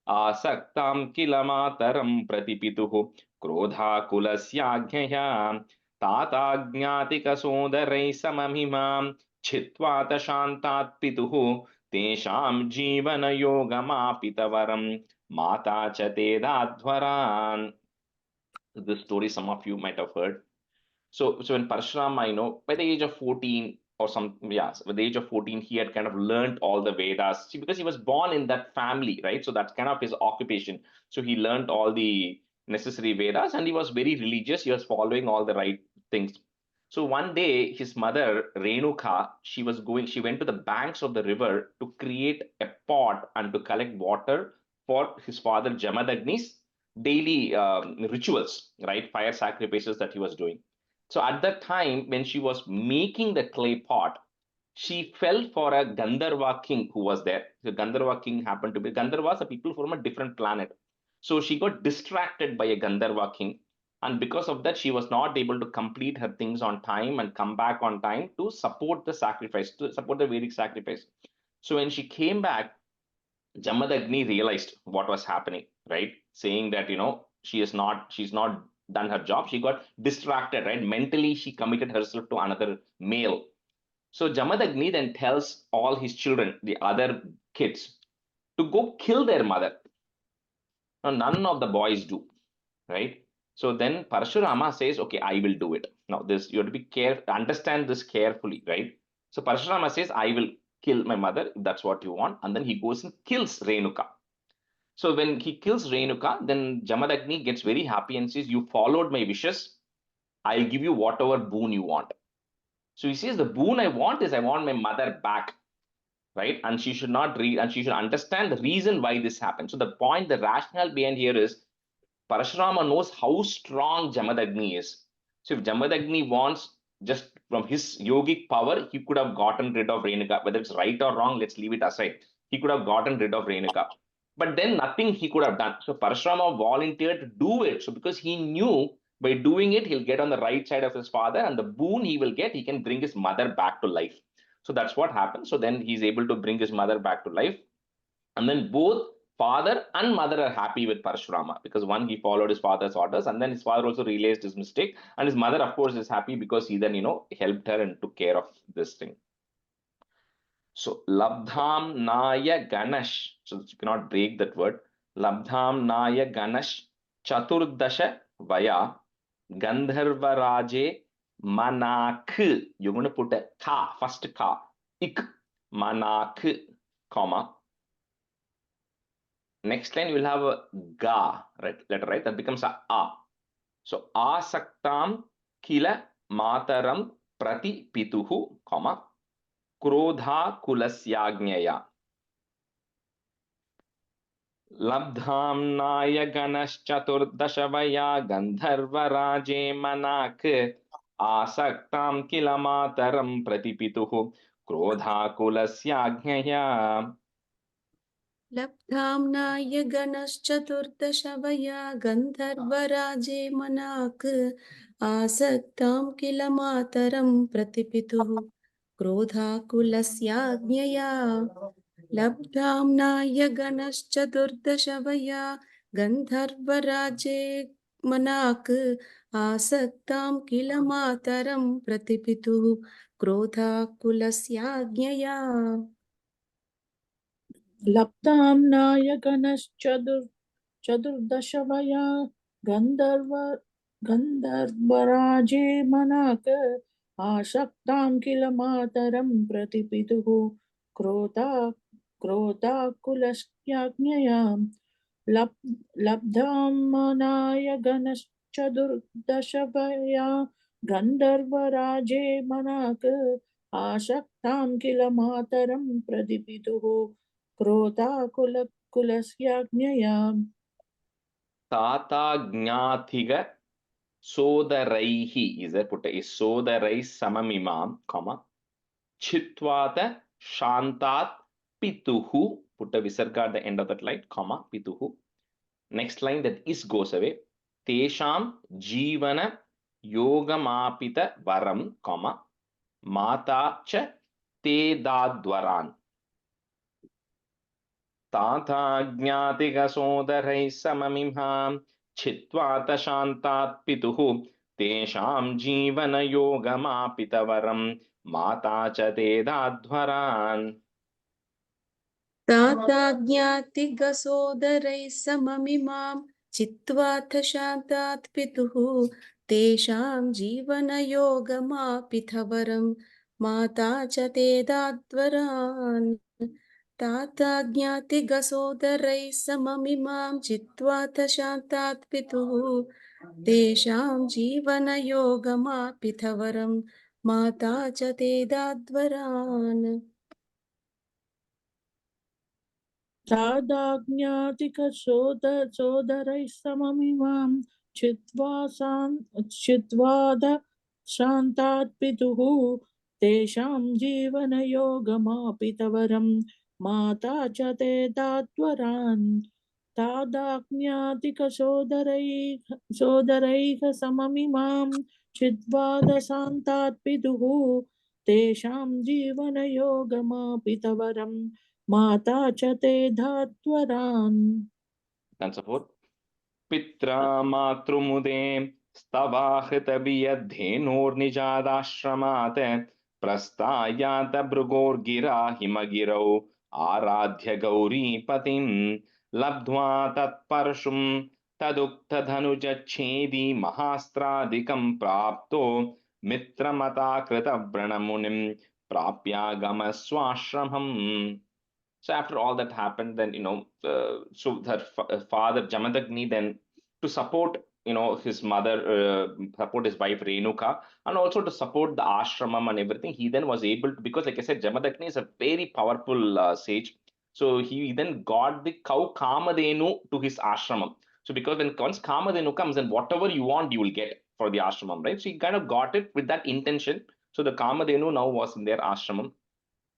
Speaker 1: asaktam kilamataram pratipituhu krodha kulasyagyaya ताताज्ञातिकसोदरैः सममिमां छित्त्वा शान्तात् पितुः तेषां जीवनयोगमापितवरं माता च तेदाध्वरान्. This story some of you might have heard. So when Parashurama, by the age of 14 or by the age of 14, he had kind of learned all the Vedas. See, because he was born in that family, right? So that's kind of his occupation. So he learned all the necessary Vedas and he was very religious. He was following all the right things. So one day, his mother, Renuka, she went to the banks of the river to create a pot and to collect water for his father Jamadagni's daily rituals, right? Fire sacrifices that he was doing. So at that time, when she was making the clay pot, she fell for a Gandharva king who was there. The Gandharva king happened to be, Gandharvas are people from a different planet. So she got distracted by a Gandharva king. And because of that, she was not able to complete her things on time and come back on time to support the sacrifice, to support the Vedic sacrifice. So when she came back, Jamadagni realized what was happening, right? Saying that, she's not done her job. She got distracted, right? Mentally, she committed herself to another male. So Jamadagni then tells all his children, the other kids, to go kill their mother. Now, none of the boys do, right? So then Parashurama says, okay, I will do it. Now, this, you have to be careful, understand this carefully, right? So Parashurama says, I will kill my mother, if that's what you want. And then he goes and kills Renuka. So when he kills Renuka, then Jamadagni gets very happy and says, you followed my wishes. I'll give you whatever boon you want. So he says, the boon I want is I want my mother back, right? And she should not read, and she should understand the reason why this happened. So the point, the rationale behind here is Parashurama knows how strong Jamadagni is. So if Jamadagni wants, just from his yogic power, he could have gotten rid of Renuka. Whether it's right or wrong, let's leave it aside. He could have gotten rid of Renuka. But then nothing he could have done. So Parashurama volunteered to do it. So because he knew by doing it, he'll get on the right side of his father, and the boon he will get, he can bring his mother back to life. So that's what happened. So then he's able to bring his mother back to life. And then both father and mother are happy with Parashurama because one, he followed his father's orders, and then his father also realized his mistake. And his mother, of course, is happy because he then, helped her and took care of this thing. So Labdham Naya Ganesh. So you cannot break that word. Labdhamnaya Ganesh Chaturdasha Vaya Gandharvaraje Manak. You're going to put a ka, first ka. Ik. Manak, comma. Next line will have a ga, right? Letter, right? That becomes a. So asaktam kila mataram prati pituhu, comma. Krodha kulasyagnyaya. Labdhamnaya ganashchaturdashavaya gandharvaraje manak asaktam kila mataram pratipituhu krodha kulasyagnyaya.
Speaker 5: लब्धाम्नाय गणश्चतुर्दशवया गन्धर्वराजे मनाक् आसक्तां किल मातरं प्रतिपितुः क्रोधाकुलस्याज्ञया लब्धाम्नाय गणश्चतुर्दशवया गन्धर्वराजे मनाक् आसक्तां किल मातरं प्रतिपितुः क्रोधाकुलस्याज्ञया
Speaker 6: लब्धाम्नाय गणश्चतुर्दशवया गन्धर्वराजे मनाक आशक्तां किल मातरं प्रतिपितुः क्रोधाकुलस्याज्ञया लब्धाम्नाय गणश्चतुर्दशवया गन्धर्वराजे मनाक आशक्तां किल मातरं प्रतिपितुः क्रोधाकुलस्याज्ञया
Speaker 1: Tata Gnathiga Sodaraihi is there put is Sodarai Samamimam, comma. Chitvata Shantat Pituhu, put a visarga at the end of that line, comma, Pituhu. Next line that is goes away. Tesham Jivana Yogamapita Varam, comma. Mata cha te dadvaran. Tata Gnatiga Sodarai Samamimham Chitwata Shantat Pituhu Tesham Jivana Yogamapitavaram Mata cha te dadvaran.
Speaker 5: ताताज्ञातिगसोदरैः सममिमां चित्वाथ शान्तात् पितुः तेषां जीवनयोगमापिथवरं माता च ते दाद्वरान् ताताज्ञातिगसोदरैः सममिमां चित्वाथ शान्तात् पितुः तेषां जीवनयोगमापिथवरं माता च ते दाद्वरान्
Speaker 6: तादाज्ञातिकसोदरैः सममिमां चित्वाद शान्तात् पितुः तेषां जीवनयोगमापितवरं माता च ते दाद्वरान् तादाज्ञातिकसोदरैः सममिमां चित्वाद शान्तात् पितुः तेषां जीवनयोगमापितवरं माता च ते दाद्वरान्.
Speaker 1: And so forth. Pitra matrumude stavahritabiyadhenor prastayata brugorgira himagirau aradhya gauri patim labdhva tatparshum tadukta dhanujachedi mahastradikam prapto mitramata krita branamunim prapya gamaswashramham. So after all that happened, then so her father Jamadagni then to support his mother, support his wife Renuka, and also to support the ashramam and everything. He then was able to, because like I said, Jamadagni is a very powerful sage. So he then got the cow Kamadenu to his ashramam. So because when once Kamadenu comes, then whatever you want, you will get for the ashramam, right? So he kind of got it with that intention. So the Kamadenu now was in their ashramam.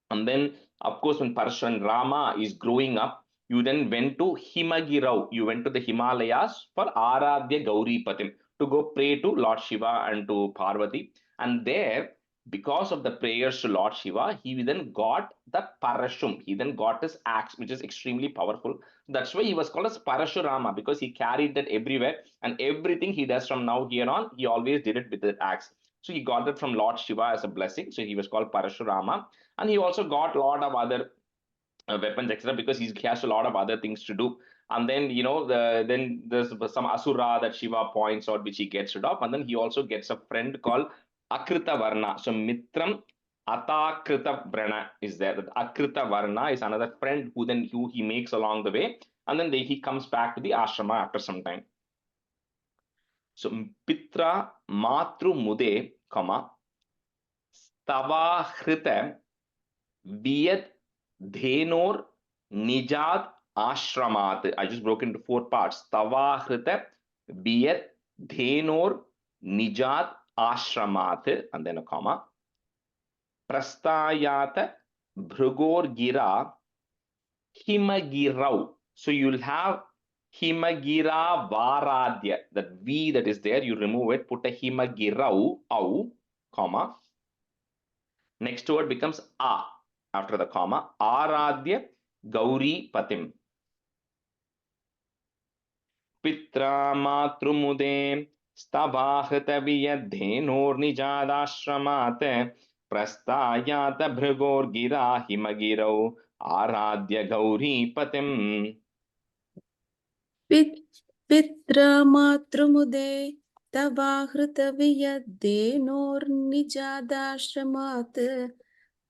Speaker 1: And then, of course, when Parashuran Rama is growing up, you then went to Himagirau. You went to the Himalayas for Aradhya Gauri Patim to go pray to Lord Shiva and to Parvati. And there, because of the prayers to Lord Shiva, he then got the Parashum. He then got his axe, which is extremely powerful. That's why he was called as Parashurama, because he carried that everywhere. And everything he does from now here on, he always did it with the axe. So he got it from Lord Shiva as a blessing. So he was called Parashurama. And he also got a lot of other weapons, etc., because he has a lot of other things to do. And then, then there's some asura that Shiva points out, which he gets rid of. And then he also gets a friend called Akrita Varna. So Mitram Atakrita Vrana is there. That Akrita Varna is another friend who he makes along the way. And then he comes back to the ashrama after some time. So Pitra Matru Mude, Stavahrita Viyat Dhenor Nijat Ashramat. I just broke into 4 parts. Stavahrita Viyat Dhenor Nijat Ashramat, and then a comma. Prastayata Bhrugor Gira Himagirau. So you'll have Himagira Varadya. That V that is there, you remove it, put a Himagirau, au, comma. Next word becomes A after the comma. Aradya Gauri Patim. Pitra Matrumude Stabhahrtaviyadhenor Nijadashramate Prastayata Bhrugor Gira Himagirau Aradya Gauri Patim.
Speaker 5: Pitra matrumude tavahrtaviyadhenor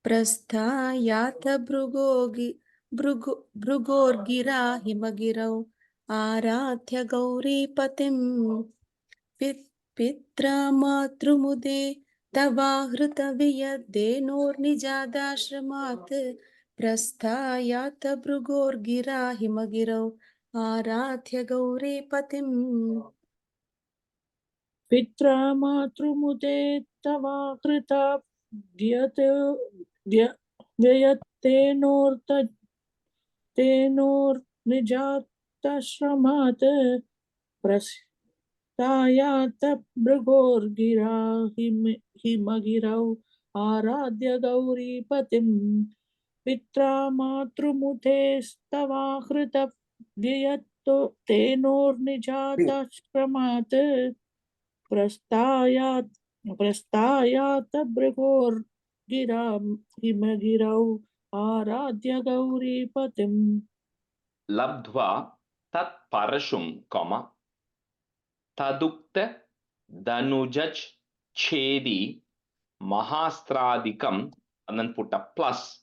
Speaker 5: prasthayata bhrugorgira himagirau aradhya gauri patim. Pitra matrumude tavahrtaviyadhenor prasthayata bhrugorgira himagirau Aradhya Gauri Patim.
Speaker 6: Pitra matrumude tava krita tenor nijatashramat prastayata bhrugor gira himagirau aradhya gauri patim. Pitra matrumude stavahrita tenor nijatashramat prastayata bhrugor gira himagirau aradhya gauri patim.
Speaker 1: Labdhva tat parashum, comma, tadukta danujach chedi mahastradikam, and then put a plus,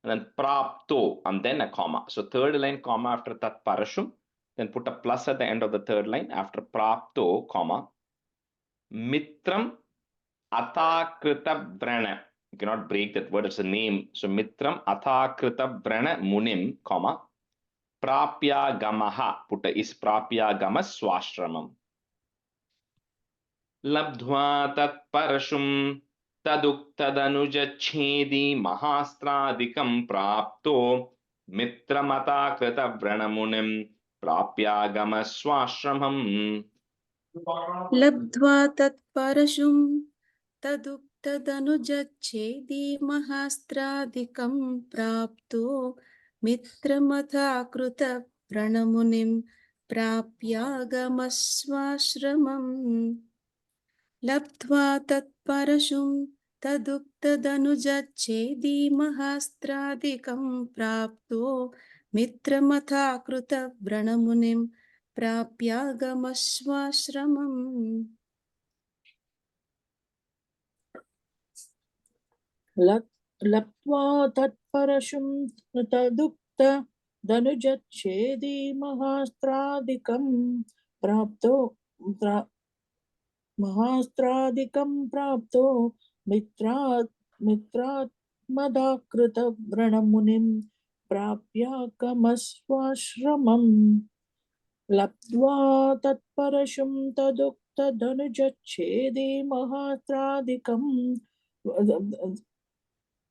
Speaker 1: and then prapto, and then a comma. So third line, comma, after tat parashum, then put a plus at the end of the third line after prapto, comma, mitram atakrita vrana. You cannot break that word, it's a name. So mitram atakrita vrana munim, comma, prapya gamaha, put a is prapya gamas swashramam. Labdhva tat parashum taduktadanujaccedi mahastradikam prapto mitramata krita vranamunim prapya gamas swashramam.
Speaker 5: Labdhva tat parashum taduktadanujaccedi mahastradikam prapto mitramatha kruta pranamunim prapyagamasvashramam. Labdhva tat parashum taduktadanujaccedi mahastradikam prapto mitramatha kruta pranamunim prapyagamasvashramam.
Speaker 6: Laptva tatparashum tadukta danujachedi mahastradikam prapto mitrat madakrita vranamunim prapya kamasvashramam. Laptva tatparashum tadukta danujachedi mahastradikam.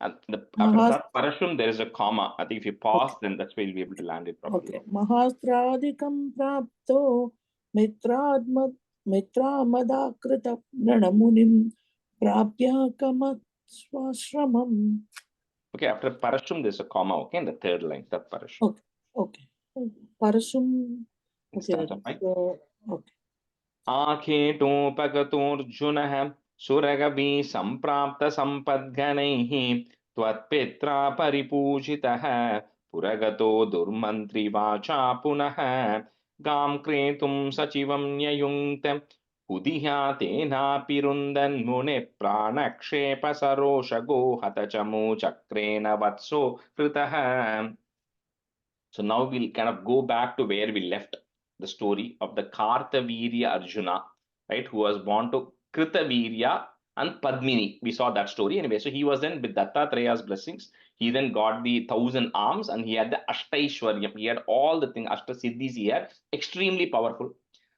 Speaker 1: After that parashum, there is a comma. I think if you pause, then that's where you'll be able to land it properly.
Speaker 6: Okay. Mahastradikam prapto mitramadakrita nanamunim prapya kamasvashramam.
Speaker 1: Okay, after parashum, there's a comma, okay, in the third line, that parashum.
Speaker 6: Okay. Parashum. Okay. Okay.
Speaker 1: Akhetopagatorjunah suragavi samprapta sampadganaihi tvatpetra paripujitah Puragato durmantri vacha punaha gam kretum sachivam nyayunkte Udiha tena pirundan mune pranakshepa saroshago hatachamu chakrena vatso kritaha. So now we'll kind of go back to where we left the story of the Kartavirya Arjuna, right, who was born to Kritavirya and Padmini. We saw that story anyway. So he was then with Dattatreya's blessings. He then got the 1,000 arms and he had the Ashtaishwaryam. He had all the things, Ashtasiddhis he had, extremely powerful.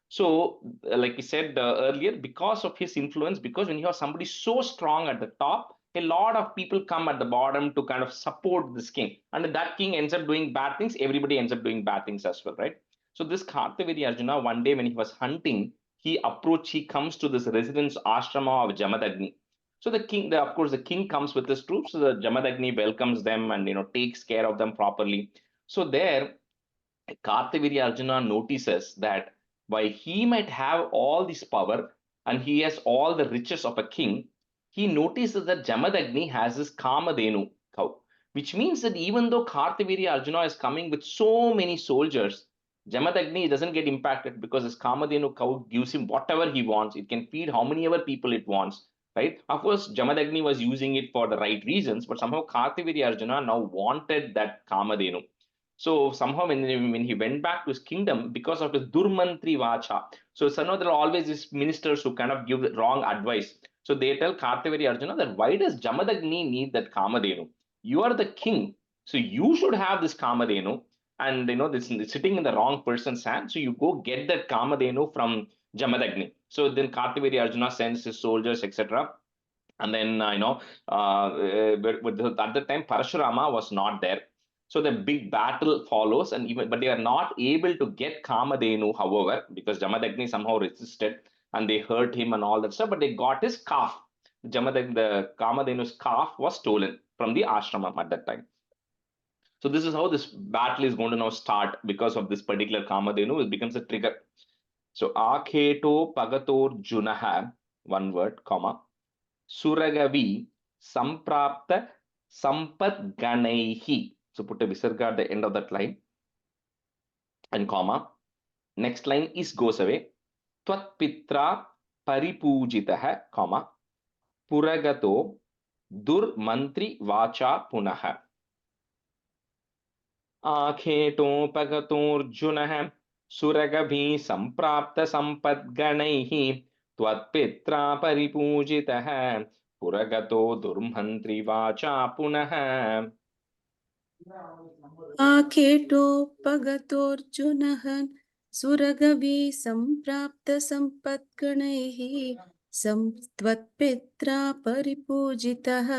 Speaker 1: So, like we said earlier, because of his influence, because when you have somebody so strong at the top, a lot of people come at the bottom to kind of support this king. And if that king ends up doing bad things, everybody ends up doing bad things as well, right? So this Kartavirya Arjuna, one day when he was hunting, he comes to this residence ashrama of Jamadagni. So the king, of course, the king comes with his troops. So the Jamadagni welcomes them and takes care of them properly. So there, Kartavirya Arjuna notices that while he might have all this power and he has all the riches of a king, he notices that Jamadagni has his Kamadhenu cow, which means that even though Kartavirya Arjuna is coming with so many soldiers, Jamadagni doesn't get impacted because his Kamadhenu cow gives him whatever he wants. It can feed how many ever people it wants, right? Of course, Jamadagni was using it for the right reasons, but somehow Kartavirya Arjuna now wanted that Kamadhenu. So somehow when he went back to his kingdom, because of his Durmantri Vacha, so somehow there are always these ministers who kind of give the wrong advice. So they tell Kartavirya Arjuna that why does Jamadagni need that Kamadhenu? You are the king, so you should have this Kamadhenu, and this is sitting in the wrong person's hand. So you go get that Kamadhenu from Jamadagni. So then Kartavirya Arjuna sends his soldiers, etc. And then but at the time Parashurama was not there. So the big battle follows, but they are not able to get Kamadhenu, however, because Jamadagni somehow resisted and they hurt him and all that stuff, but they got his calf. The Kamadhenu's calf was stolen from the ashramam at that time. So this is how this battle is going to now start because of this particular Kamadhenu. It becomes a trigger. So Akheto Pagator Junaha, one word, comma, Suragavi Samprapta Sampat Ganaihi. So put a visarga at the end of that line and comma. Next line is goes away. Tvat Pitra Paripujitaha, comma, Puragato Dur Mantri Vacha Punaha. Akheto Pagatorjunaha Suragavi Samprapta Sampat Ganaihi Tvat Pitra Paripujitaha Puragato Durmantri Vacha Punaha.
Speaker 5: आखेटोपगतोऽर्जुनः सुरगवी सम्प्राप्तसम्पद्गणैः त्वत्पित्रा परिपूजितः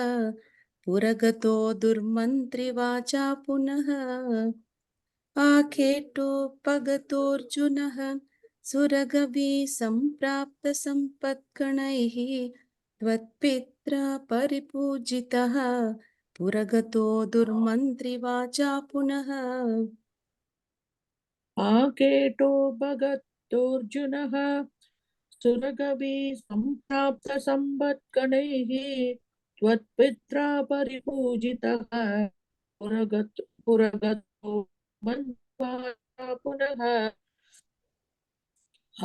Speaker 5: पुरगतो दुर्मन्त्रिवाचा पुनः आखेटोपगतोऽर्जुनः सुरगवी सम्प्राप्तसम्पद्गणैः त्वत्पित्रा परिपूजितः पुरगतो दुर्मन्त्रिवाचा पुनः
Speaker 6: आकेटो भगतोऽर्जुनः सुरगवी सम्प्राप्त सम्पत्गणैः त्वत्पित्रा परिपूजितः पुरगतो मन्त्रिवाचा पुनः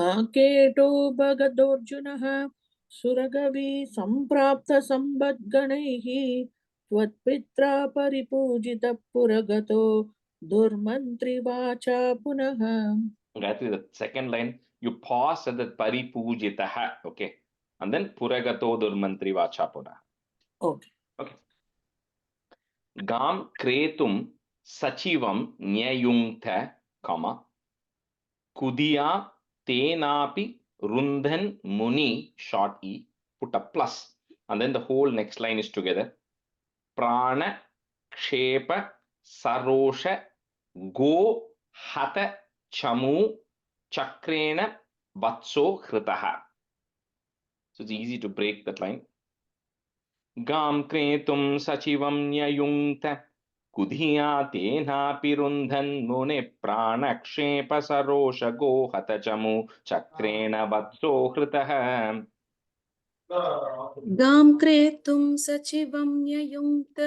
Speaker 6: आकेटो भगतोऽर्जुनः सुरगवी सम्प्राप्त सम्पद्गणैः त्वत्पित्रा परिपूजितः पुरगतो दुर्मन्त्रिवाचा पुनः.
Speaker 1: Gayatri, the second line, you pause at the Paripujitaha, okay, and then Puragato Durmantri Vacha Punaha.
Speaker 6: Okay.
Speaker 1: Okay. Gam Kretum Sachivam Nyayunkta, comma, Kudiya Tenapi Rundhan Muni, short e, put a plus, and then the whole next line is together. Prana Kshepa Sarosha Go Hata Chamu Chakrena Vatso Kritaha. So it's easy to break that line. Gam Kretum Sachivam Nyayunkta Kudhiya Tena Pirundhan Mune Prana Kshepa Sarosha Go Hata Chamu Chakrena Vatso Kritaha.
Speaker 5: गां क्रेतुं सचिवं न्ययुङ्क्त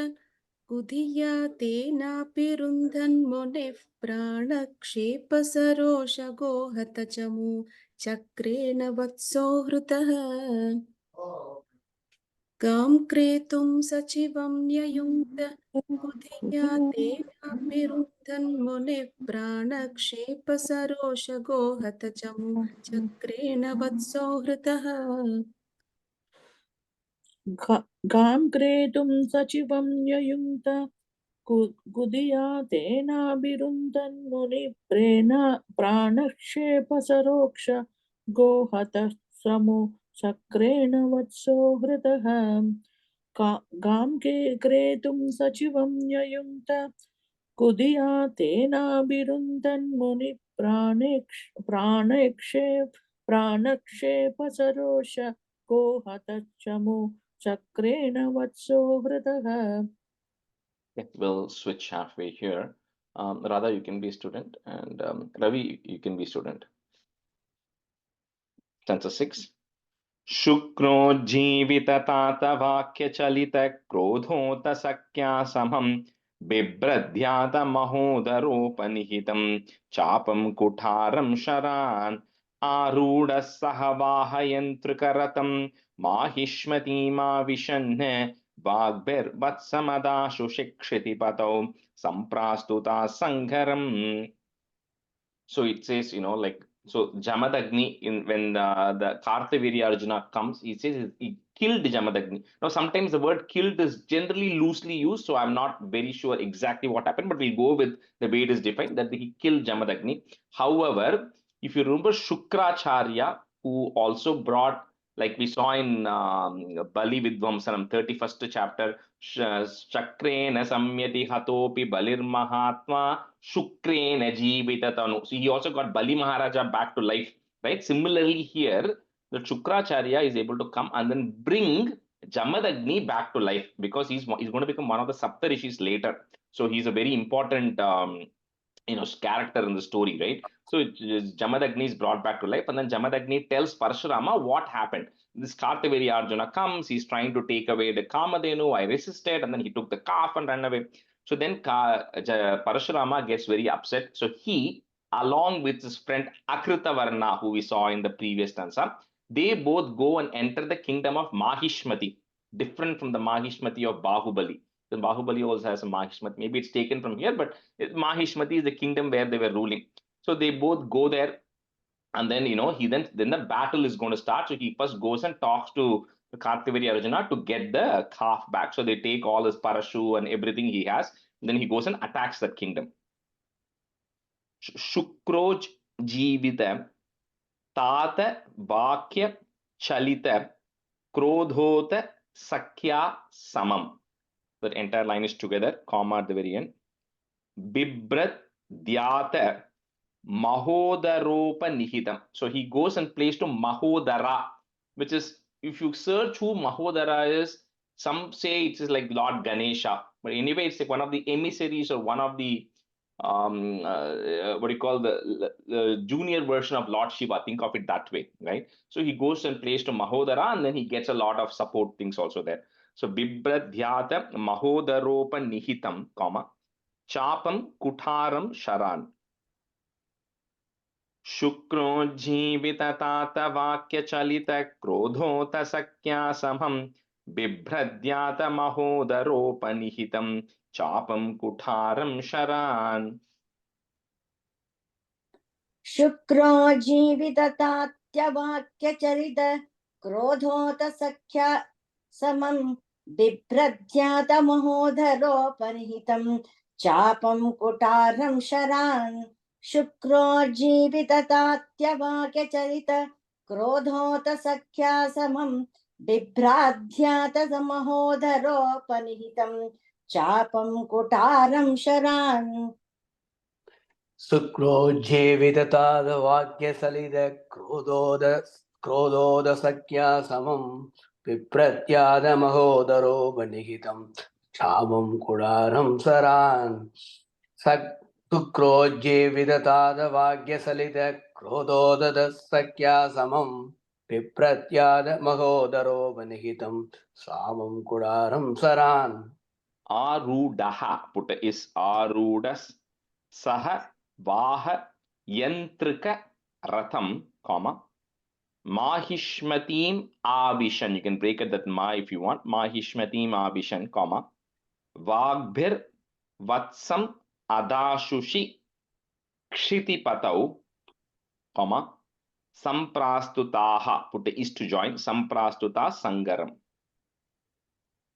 Speaker 5: कुधिया तेनापि रुन्धन्मुनिः प्राणक्षेपसरोषगोहतचमू चक्रेण वत्सो हृतः गां क्रेतुं सचिवं न्ययुङ्क्त कुधिया तेनापि रुन्धन्मुनिः प्राणक्षेपसरोषगोहतचमू चक्रेण वत्सो हृतः
Speaker 6: गां क्रेतुं सचिवं ययुङ्क्त कुधिया तेनाभिरुन्धन्मुनिप्रेण प्राणक्षेपसरोक्ष गोहतः समु चक्रेण वत्सो हृतः गां क्रेतुं सचिवं ययुङ्क्त कुधिया प्राणक्षेपसरोष गोहतश्चमु चक्रेण वत्सो हृतः.
Speaker 1: Okay, we'll switch halfway here. Radha, you can be a student, and Ravi, you can be a student. Stanza 6. Shukro जीविततात वाक्यचलित क्रोधोत सक्या समं बिभ्रद्यात महोदरोपनिहितं चापं कुठारं शरान् आरूढः सह वाहयन्त्रिकरतं माहिष्मतीमाविशन् वाग्भिर्वत्समदाशु शिक्षिति पतौ सम्प्रास्तुता सङ्घरम्. So it says, like, so Jamadagni, when the Kartavirya Arjuna comes, he says he killed Jamadagni. Now, sometimes the word killed is generally loosely used, so I'm not very sure exactly what happened, but we'll go with the way it is defined, that he killed Jamadagni. However, if you remember Shukracharya, who also brought, like we saw in Bali Vidvamsanam, 31st chapter, Chakrena Samyati Hatopi Balir Mahatma Shukrena Jeevitatanu. So he also got Bali Maharaja back to life, right? Similarly here, the Shukracharya is able to come and then bring Jamadagni back to life, because he's going to become one of the Saptarishis later. So he's a very important character in the story, right? So Jamadagni is brought back to life, and then Jamadagni tells Parashurama what happened. This Kartavirya Arjuna comes, he's trying to take away the Kamadhenu, I resisted, and then he took the calf and ran away. So then Parashurama gets very upset. So he, along with his friend Akritavarna, who we saw in the previous stanza, they both go and enter the kingdom of Mahishmati, different from the Mahishmati of Bahubali. The Bahubali also has a Mahishmati. Maybe it's taken from here, but Mahishmati is the kingdom where they were ruling. So they both go there, and then then the battle is going to start. So he first goes and talks to Kartavirya Arjuna to get the calf back. So they take all his parashu and everything he has. Then he goes and attacks that kingdom. Shukroj Jivita Tata Vakya Chalita Krodhota Sakya Samam. The entire line is together, comma at the very end. Bibrat Dhyata Mahodaropa Nihitam. So he goes and plays to Mahodara, which is, if you search who Mahodara is, some say it is like Lord Ganesha, but anyway, it's like one of the emissaries or one of the the junior version of Lord Shiva. Think of it that way, right? So he goes and plays to Mahodara, and then he gets a lot of support things also there. So Bibradhyata Mahodaropa Nihitam, comma, Chapam Kutaram Sharan. Shukro Jivita Tata Vakya Chalita Krodhota Sakya Samham Bibradhyata Mahodaropa Nihitam Chapam Kutaram Sharan.
Speaker 4: Shukro Jivitatatya Krodhota Sakya Samam Bibradhyata Mahodharopanihitam Chapam Kutaram Sharan. Shukro Jivitatatya Krodhota Sakya Samam Bibradhyata Mahodharopanihitam Chapam Kutaram Sharan.
Speaker 8: Sukrojevitata vakya salida krododa sakya samam vipratyada mahodaro vanihitam chamam kudaram saran. Sukrojevitata vakya salida krododa sakya samam vipratyada mahodaro vanihitam samam kudaram saran.
Speaker 1: Arudaha, put is Arudas Saha Vaha Yantrika Ratham, comma. Mahishmatim Avishan. You can break it that Ma if you want. Mahishmatim Avishan, comma. Vagbhir Vatsam Adashushi Kshitipatau, comma. Samprastutaha, put the is to join. Samprastuta Sangaram.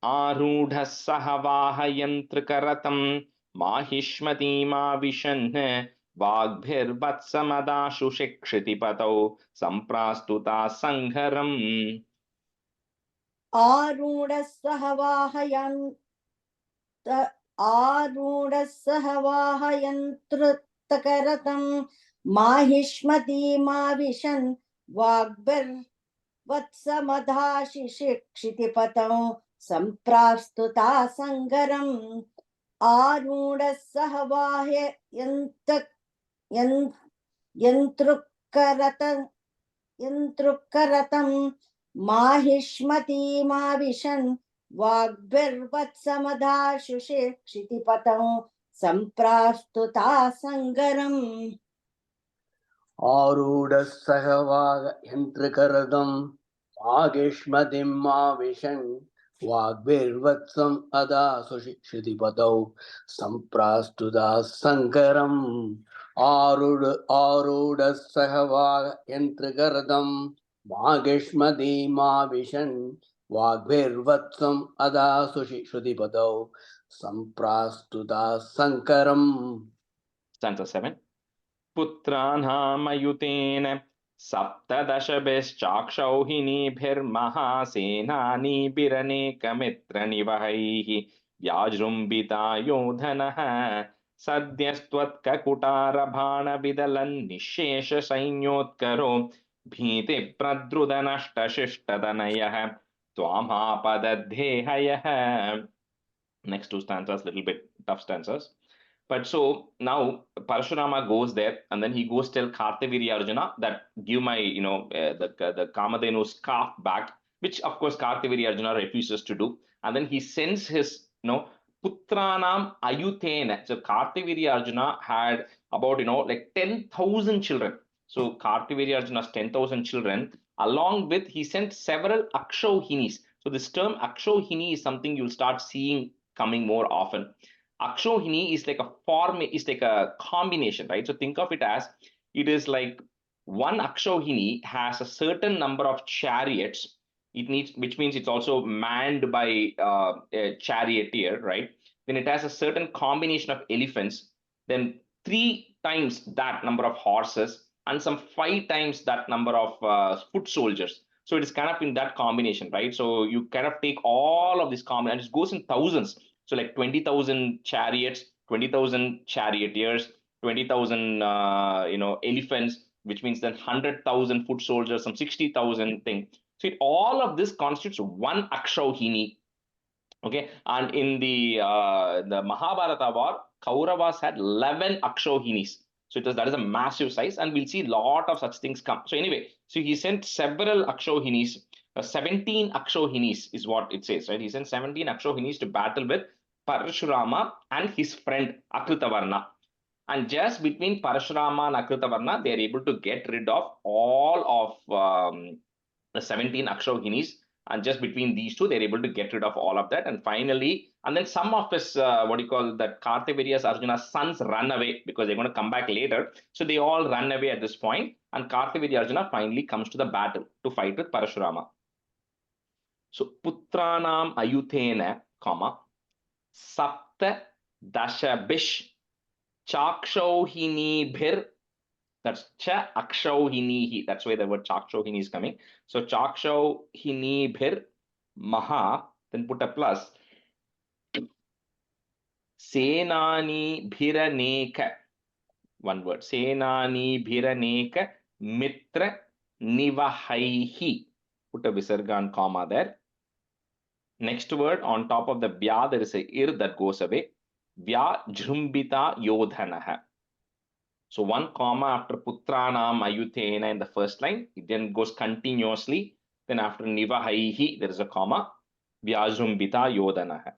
Speaker 1: Arudha Sahavaha Yantrikaratam Mahishmatima Vishan Vagbhir Vatsamadashu Shikshitipatau Samprastuta Sangharam.
Speaker 4: आरूढस्सहवाहयन्त्रतकरतं माहिष्मतीमाविशन् वाग्भिर्वत्समधाशिशिक्षितिपतौ सम्प्रास्तुता सङ्गरम् आरूढस्सहवाहयन्त्रकरतं माहिष्मतीमाविशन् वाग्भिर्वत्समधाशुषे क्षितिपतौ सम्प्रास्तुता सङ्गरम्
Speaker 8: आरूढस्सहवागयन्त्रकरदं वागीष्मतिं माविशन् वाग्भिर्वत्सम् अदासु शिक्षितिपतौ सम्प्रास्तुता सङ्करम् आरूढस्सहवागयन्त्रकरदं वागीष्मतिं माविशन् वाग्भिर्वत्सम् अदासु शिक्षितिपतौ सम्प्रास्तुता सङ्करम्.
Speaker 1: Stanza 7. Putranhamayuten saptadashabhischakshauhinibhirmahasenanibhiranekamitranivahaih vyajrumbita yodhanah sadyastvadkakutarabhanavidalan nishesha sainyotkaro bhiti pradrudanashtashishtadhanayah twamapadadhehayah. Next two stanzas, little bit tough stanzas. But so now Parashurama goes there and then he goes tell Kartavirya Arjuna that give my, the Kamadhenu's calf back, which of course Kartavirya Arjuna refuses to do. And then he sends his, Putranam Ayutena. So Kartavirya Arjuna had about, like 10,000 children. So Kartavirya Arjuna's 10,000 children, along with, he sent several Akshohinis. So this term Akshohini is something you'll start seeing coming more often. Akshohini is like a combination, right? So think of it as, it is like one Akshohini has a certain number of chariots. Which means it's also manned by a charioteer, right? Then it has a certain combination of elephants, then 3 times that number of horses, and some 5 times that number of foot soldiers. So it is kind of in that combination, right? So you kind of take all of this combination, and it goes in thousands. So like 20,000 chariots, 20,000 charioteers, 20,000 elephants, which means then 100,000 foot soldiers, some 60,000 thing. So all of this constitutes one Akshohini. Okay, and in the Mahabharata war, Kauravas had 11 Akshohinis. So that is a massive size, and we'll see a lot of such things come. So anyway, so he sent several Akshohinis. 17 Akshohinis is what it says, right? He sent 17 Akshohinis to battle with Parashurama and his friend Akritavarna. And just between Parashurama and Akritavarna, they are able to get rid of all of the 17 Akshohinis. And just between these two, they're able to get rid of all of that. And finally, and then some of his, Kartavirya's Arjuna's sons run away because they're going to come back later. So they all run away at this point. And Kartavirya Arjuna finally comes to the battle to fight with Parashurama. So Putranam Ayutena, Sapta Dashabish Chakshohinibhir. That's Cha Akshauhinihi. That's where the word Chakshohini is coming. So Chakshohinibhir Maha, then put a plus. Senani Bhiraneka. One word. Senani Bhiraneka Mitra Nivahaihi. Put a visarga and comma there. Next word on top of the Vya, there is a Ir that goes away. Vya Jrumbita Yodhanaha. So one comma after Putranam Ayutena in the first line, it then goes continuously. Then after Nivahaihi, there is a comma. Vyajrumbita Yodhanaha.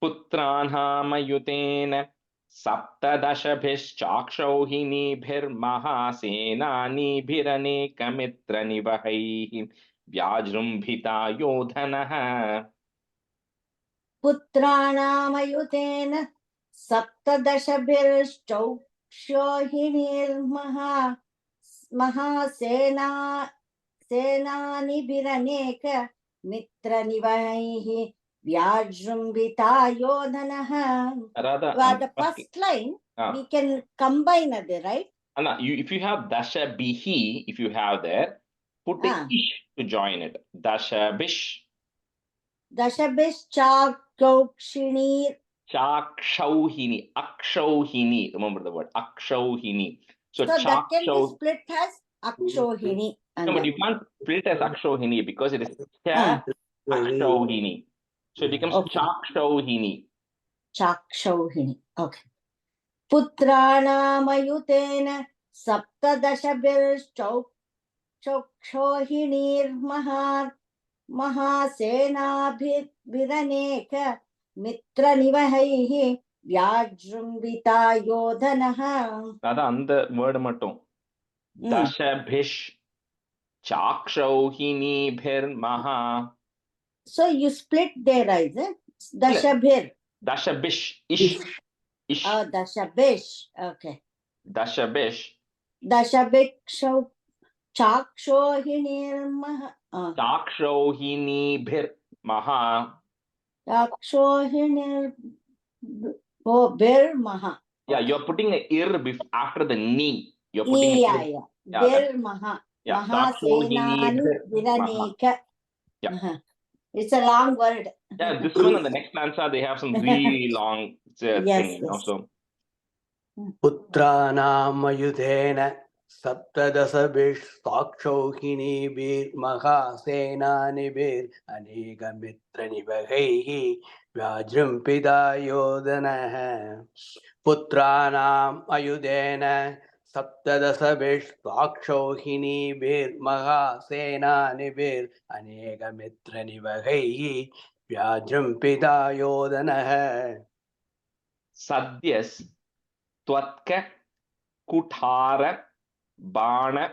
Speaker 1: Putranhamayutena saptadashabhischakshohinibhirmahasenanibhiranekamitranivahaih vyajrumbhita yodhanah.
Speaker 4: पुत्राणामयुतेन सप्तदशभिर्चौक्षोहिणीर्महा महासेना सेनानिभिरनेक मित्रनिवहैः व्याजृम्भिता योधनः.
Speaker 1: Radha,
Speaker 4: The first line we can combine it, right?
Speaker 1: Anna, if you have dashabihi, if you have there, put a ish to join it. Dashabish.
Speaker 4: Dashabhischakshonir.
Speaker 1: Chakshauhini, akshauhini. Remember the word akshauhini. So
Speaker 4: that can be split as akshohini.
Speaker 1: No, but you can't split as akshauhini because it is akshauhini. So it becomes chakshauhini.
Speaker 4: Chakshauhini. Okay. Putranamayutena saptadashabhirchokshohinir mahasenabhiraneka mitranivahaihi vyajrumbita yodhanah.
Speaker 1: Radha, and the word mattum. Dashabhish chakshauhini bhir maha.
Speaker 4: So you split there, is it? Dashabhir.
Speaker 1: Dashabish. Ish.
Speaker 4: Oh, Dashabish. Okay.
Speaker 1: Dashabish.
Speaker 4: Dashabiksho chakshohinir maha.
Speaker 1: Chakshauhini bhir maha.
Speaker 4: Chakshohinir bir maha.
Speaker 1: Yeah, you're putting a ir after the ni. You're putting
Speaker 4: yeah. Bir maha. Maha senani viraneka.
Speaker 1: Yeah.
Speaker 4: It's a long word.
Speaker 1: Yeah, this one and the next stanza, they have some really long thing, you know, so.
Speaker 8: Putranam saptadasabhishtakshohinibhir anegamitranivaghaihi vyajrumpita yodanah. Putranam ayudena saptadasabhishtakshohinibhir anegamitranivaghaihi vyajrumpita yodanah.
Speaker 1: Sadyas Twatka Kuthara Bana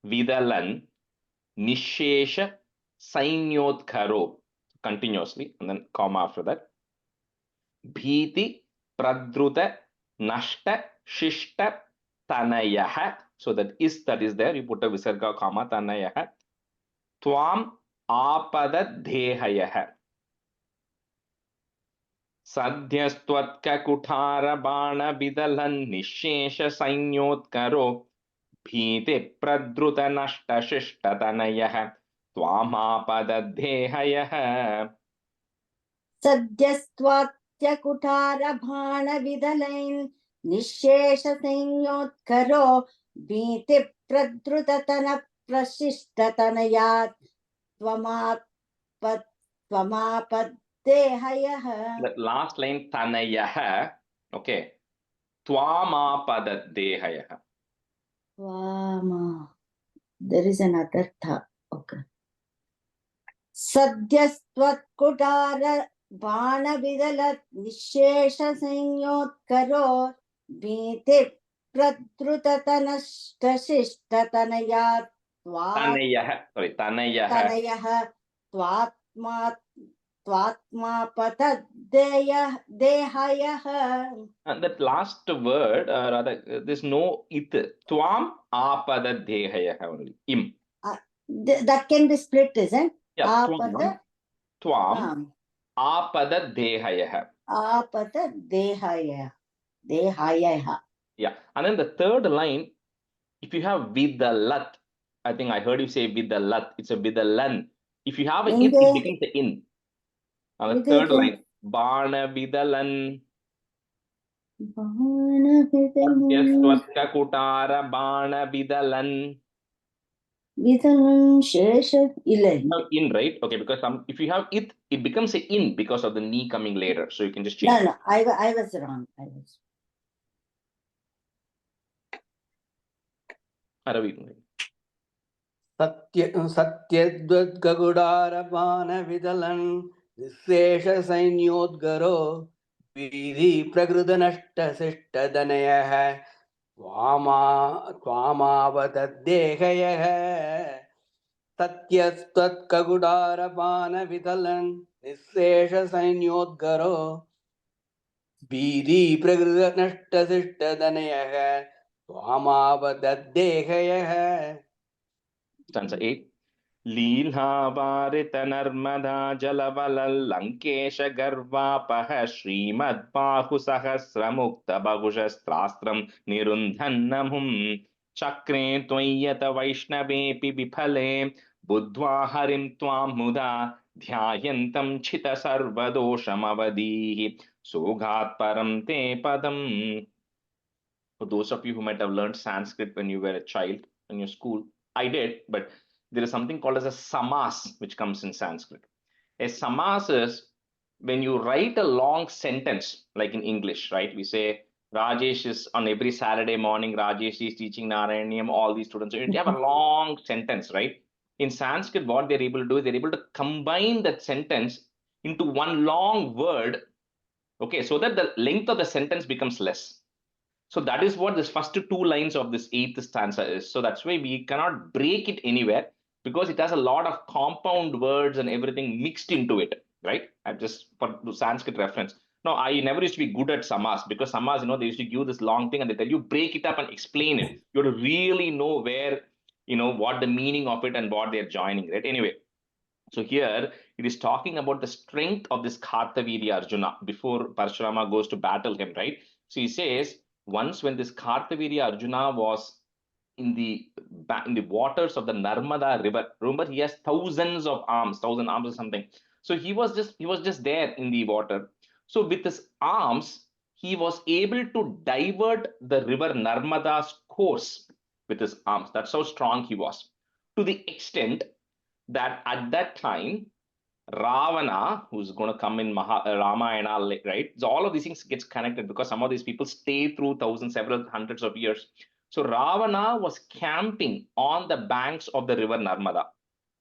Speaker 1: Vidalan Nishesha Sainyodkaro. Continuously, and then comma after that. Bhiti Pradruta Nashta Shishta Tanayaha. So that is there. You put a visarga comma Tanayaha. Twam Apada Dehayaha. Sadyastvatka kuthara bana vidalan nishesha sainyodkaro bhite pradruta nashta shishta tanayah twamapadadhehayah.
Speaker 4: Sadyastvatya kuthara bhana vidalain nishesha sainyodkaro bhite pradrutatana prashishta tanayat tvamapad
Speaker 1: The last line tanayah, okay. Twamapadadhehayah.
Speaker 4: Twama. There is another tha. Okay. Sadyastvat kutara bana vidalat nishesha sainyodkaro bhite pradrutatanashta tanayat
Speaker 1: Tanayah, sorry,
Speaker 4: tanayah Twatmapatadehayah.
Speaker 1: And that last word, rather, there's no it. Twam apadadhehayah only. Im.
Speaker 4: That can be split, isn't it?
Speaker 1: Yeah, Twam apadadhehayah.
Speaker 4: Apadadehayah. Dehayah.
Speaker 1: Yeah, and then the third line, if you have vidalat, I think I heard you say vidalat, it's a vidalan. If you have an it becomes the in. And the third line, bana vidalan. Sadyastvatka kutara bana vidalan.
Speaker 4: Vidalan shesha ilai.
Speaker 1: In, right? Okay, because if you have it becomes a in because of the ni coming later. So you can just change.
Speaker 4: No, I was wrong.
Speaker 8: Satyadvadgagudara bana vidalan निःशेषसैन्योद्गरो वीधिप्रकृतनष्टशिष्टदनयः त्वामावदद्देहयः सत्यस्त्वत्कगुडारपानवितलन् निःशेषसैन्योद्गरो वीधिप्रकृतनष्टशिष्टदनयः त्वामावदद्देहयः.
Speaker 1: Stanza 8. लीलावारित Narmada जलवलल्लङ्केश गर्वापः श्रीमद्बाहु सहस्रमुक्त बहुशस्त्रास्त्रं निरुन्धन्नमुं चक्रे त्वय्यत वैष्णवेऽपि विफले बुद्ध्वा हरिं त्वां मुदा ध्यायन्तं छित सर्वदोषमवधीः सोगात् परं ते पदम्. For those of you who might have learned Sanskrit when you were a child in your school, I did, but there is something called as a samas, which comes in Sanskrit. A samas is when you write a long sentence, like in English, right? We say, Rajesh is on every Saturday morning, Rajesh is teaching Narayaneeyam, all these students. So you have a long sentence, right? In Sanskrit, what they're able to do is they're able to combine that sentence into one long word, okay, so that the length of the sentence becomes less. So that is what this first two lines of this eighth stanza is. So that's why we cannot break it anywhere, because it has a lot of compound words and everything mixed into it, right? I just for the Sanskrit reference. No, I never used to be good at samas, because samas, they used to give this long thing and they tell you break it up and explain it. You have to really know where, what the meaning of it and what they're joining, right? Anyway, so here it is talking about the strength of this Kartavirya Arjuna before Parshurama goes to battle him, right? So he says, once when this Kartavirya Arjuna was in the waters of the Narmada river, remember he has thousands of arms, 1,000 arms or something. So he was just there in the water. So with his arms, he was able to divert the river Narmada's course with his arms. That's how strong he was. To the extent that at that time, Ravana, who's going to come in Ramayana, right? So all of these things gets connected because some of these people stay through thousands, several hundreds of years. So Ravana was camping on the banks of the river Narmada.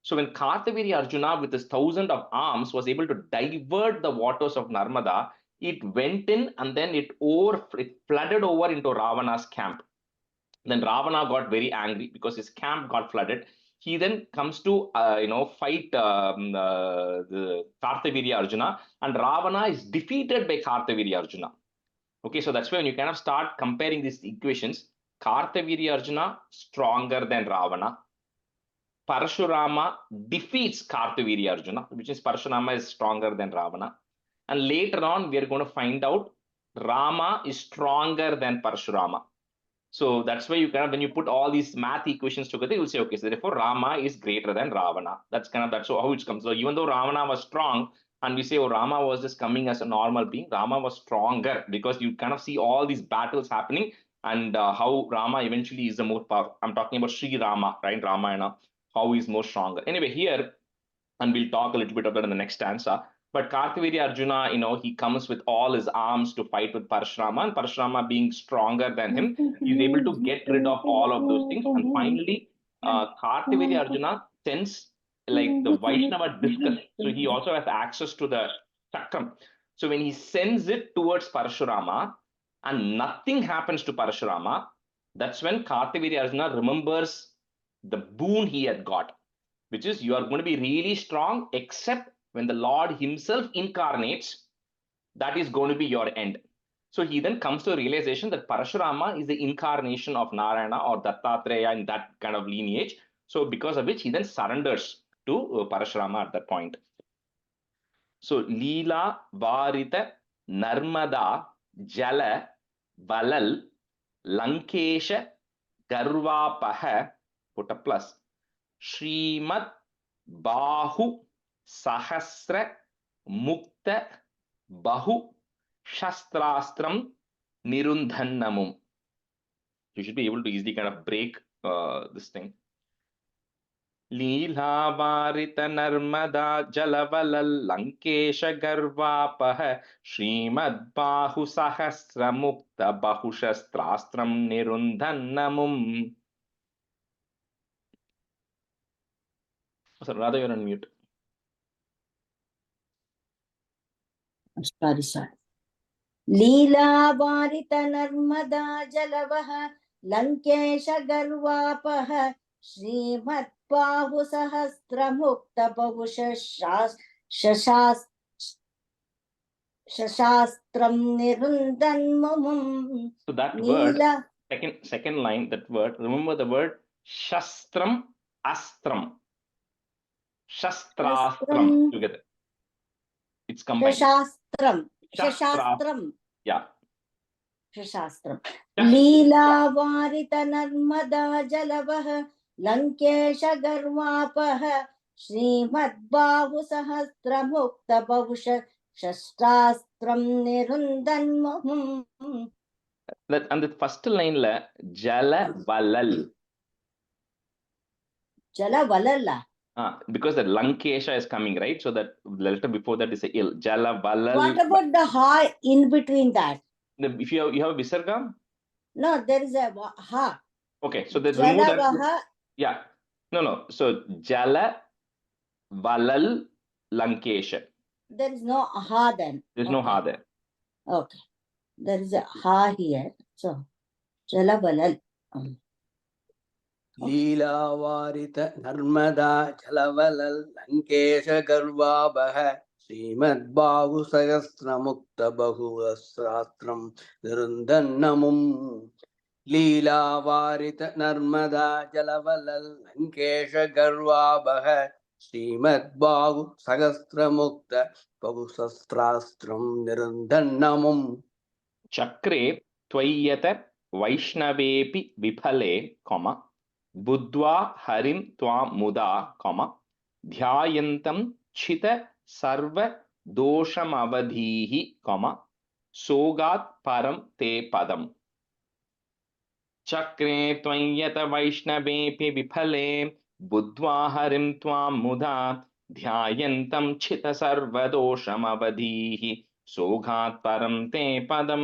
Speaker 1: So when Kartavirya Arjuna with his 1,000 of arms was able to divert the waters of Narmada, it went in and then it flooded over into Ravana's camp. Then Ravana got very angry because his camp got flooded. He then comes to fight the Kartavirya Arjuna, and Ravana is defeated by Kartavirya Arjuna. Okay, so that's why when you kind of start comparing these equations, Kartavirya Arjuna stronger than Ravana. Parashurama defeats Kartavirya Arjuna, which is Parashurama is stronger than Ravana. And later on, we are going to find out Rama is stronger than Parashurama. So that's why when you put all these math equations together, you'll say, okay, so therefore Rama is greater than Ravana. That's how it comes. So even though Ravana was strong, and we say, oh, Rama was just coming as a normal being, Rama was stronger, because you kind of see all these battles happening and how Rama eventually is the more powerful. I'm talking about Sri Rama, right? Ramayana, how he's more stronger. Anyway, here, and we'll talk a little bit of that in the next stanza. But Kartavirya Arjuna, he comes with all his arms to fight with Parashurama, and Parashurama being stronger than him, he's able to get rid of all of those things. And finally, Kartavirya Arjuna sends like the Vaishnava discus. So he also has access to the chakram. So when he sends it towards Parashurama and nothing happens to Parashurama, that's when Kartavirya Arjuna remembers the boon he had got, which is you are going to be really strong, except when the Lord himself incarnates, that is going to be your end. So he then comes to a realization that Parashurama is the incarnation of Narayana or Dattatreya in that kind of lineage. So because of which he then surrenders to Parashurama at that point. So Leela Varita Narmada Jala Balal Lankesha Garvapaha, put a plus, Srimad Bahu Sahasra Mukta Bahu Shastrastram Nirundhannamum. You should be able to easily kind of break this thing. Leela Varita Narmada Jalavalal Lankesha Garvapaha Srimad Bahu Sahasra Mukta Bahu Shastrastram Nirundhannamum. So rather you're on mute.
Speaker 4: sorry. लीलावारित Narmada जलवः Lankesh गर्वापः श्रीमद्बाहु सहस्रमुक्त बहुश शशास्त्रं निरुन्धन्मुमुम्.
Speaker 1: So that word, second line, that word, remember the word shastram, astram. Shastrastram together. It's combined.
Speaker 4: Shashastram.
Speaker 1: Yeah.
Speaker 4: Shashastram. लीलावारित Narmada जलवः Lankesh गर्वापः श्रीमद्बाहु सहस्रमुक्त बहुश शस्त्रास्त्रं निरुन्धन्मुहुम्.
Speaker 1: And the first line la jala valal.
Speaker 4: Jala valala.
Speaker 1: Because the Lankesha is coming, right? So that the letter before that is a ill. Jala valal.
Speaker 4: What about the ha in between that?
Speaker 1: If you have a visarga?
Speaker 4: No, there is a ha.
Speaker 1: Okay, so they remove that.
Speaker 4: Jalavaha.
Speaker 1: Yeah. No. So Jala valal Lankesha.
Speaker 4: There is no ha then.
Speaker 1: There's no ha there.
Speaker 4: Okay. There is a ha here. So Jalavalal.
Speaker 8: लीलावारित Narmada जलवलल Lankesh गर्वाबह श्रीमद्बाहु सहस्रमुक्त बहुवस्त्रास्त्रं निरुन्धन्नमुम्. लीलावारित Narmada जलवलल Lankesh गर्वाबह श्रीमद्बाहु सहस्रमुक्त बहुशस्त्रास्त्रं निरुन्धन्नमुम्.
Speaker 1: Chakre tvayata vaishnavepi vipale, buddhva harim tvam muda, dhyayantam chita sarva doshamavadhihi, sogat param te padam. Chakre tvayata vaishnavepi vipale, buddhva harim tvam muda, dhyayantam chita sarva doshamavadhihi, sogat param te padam.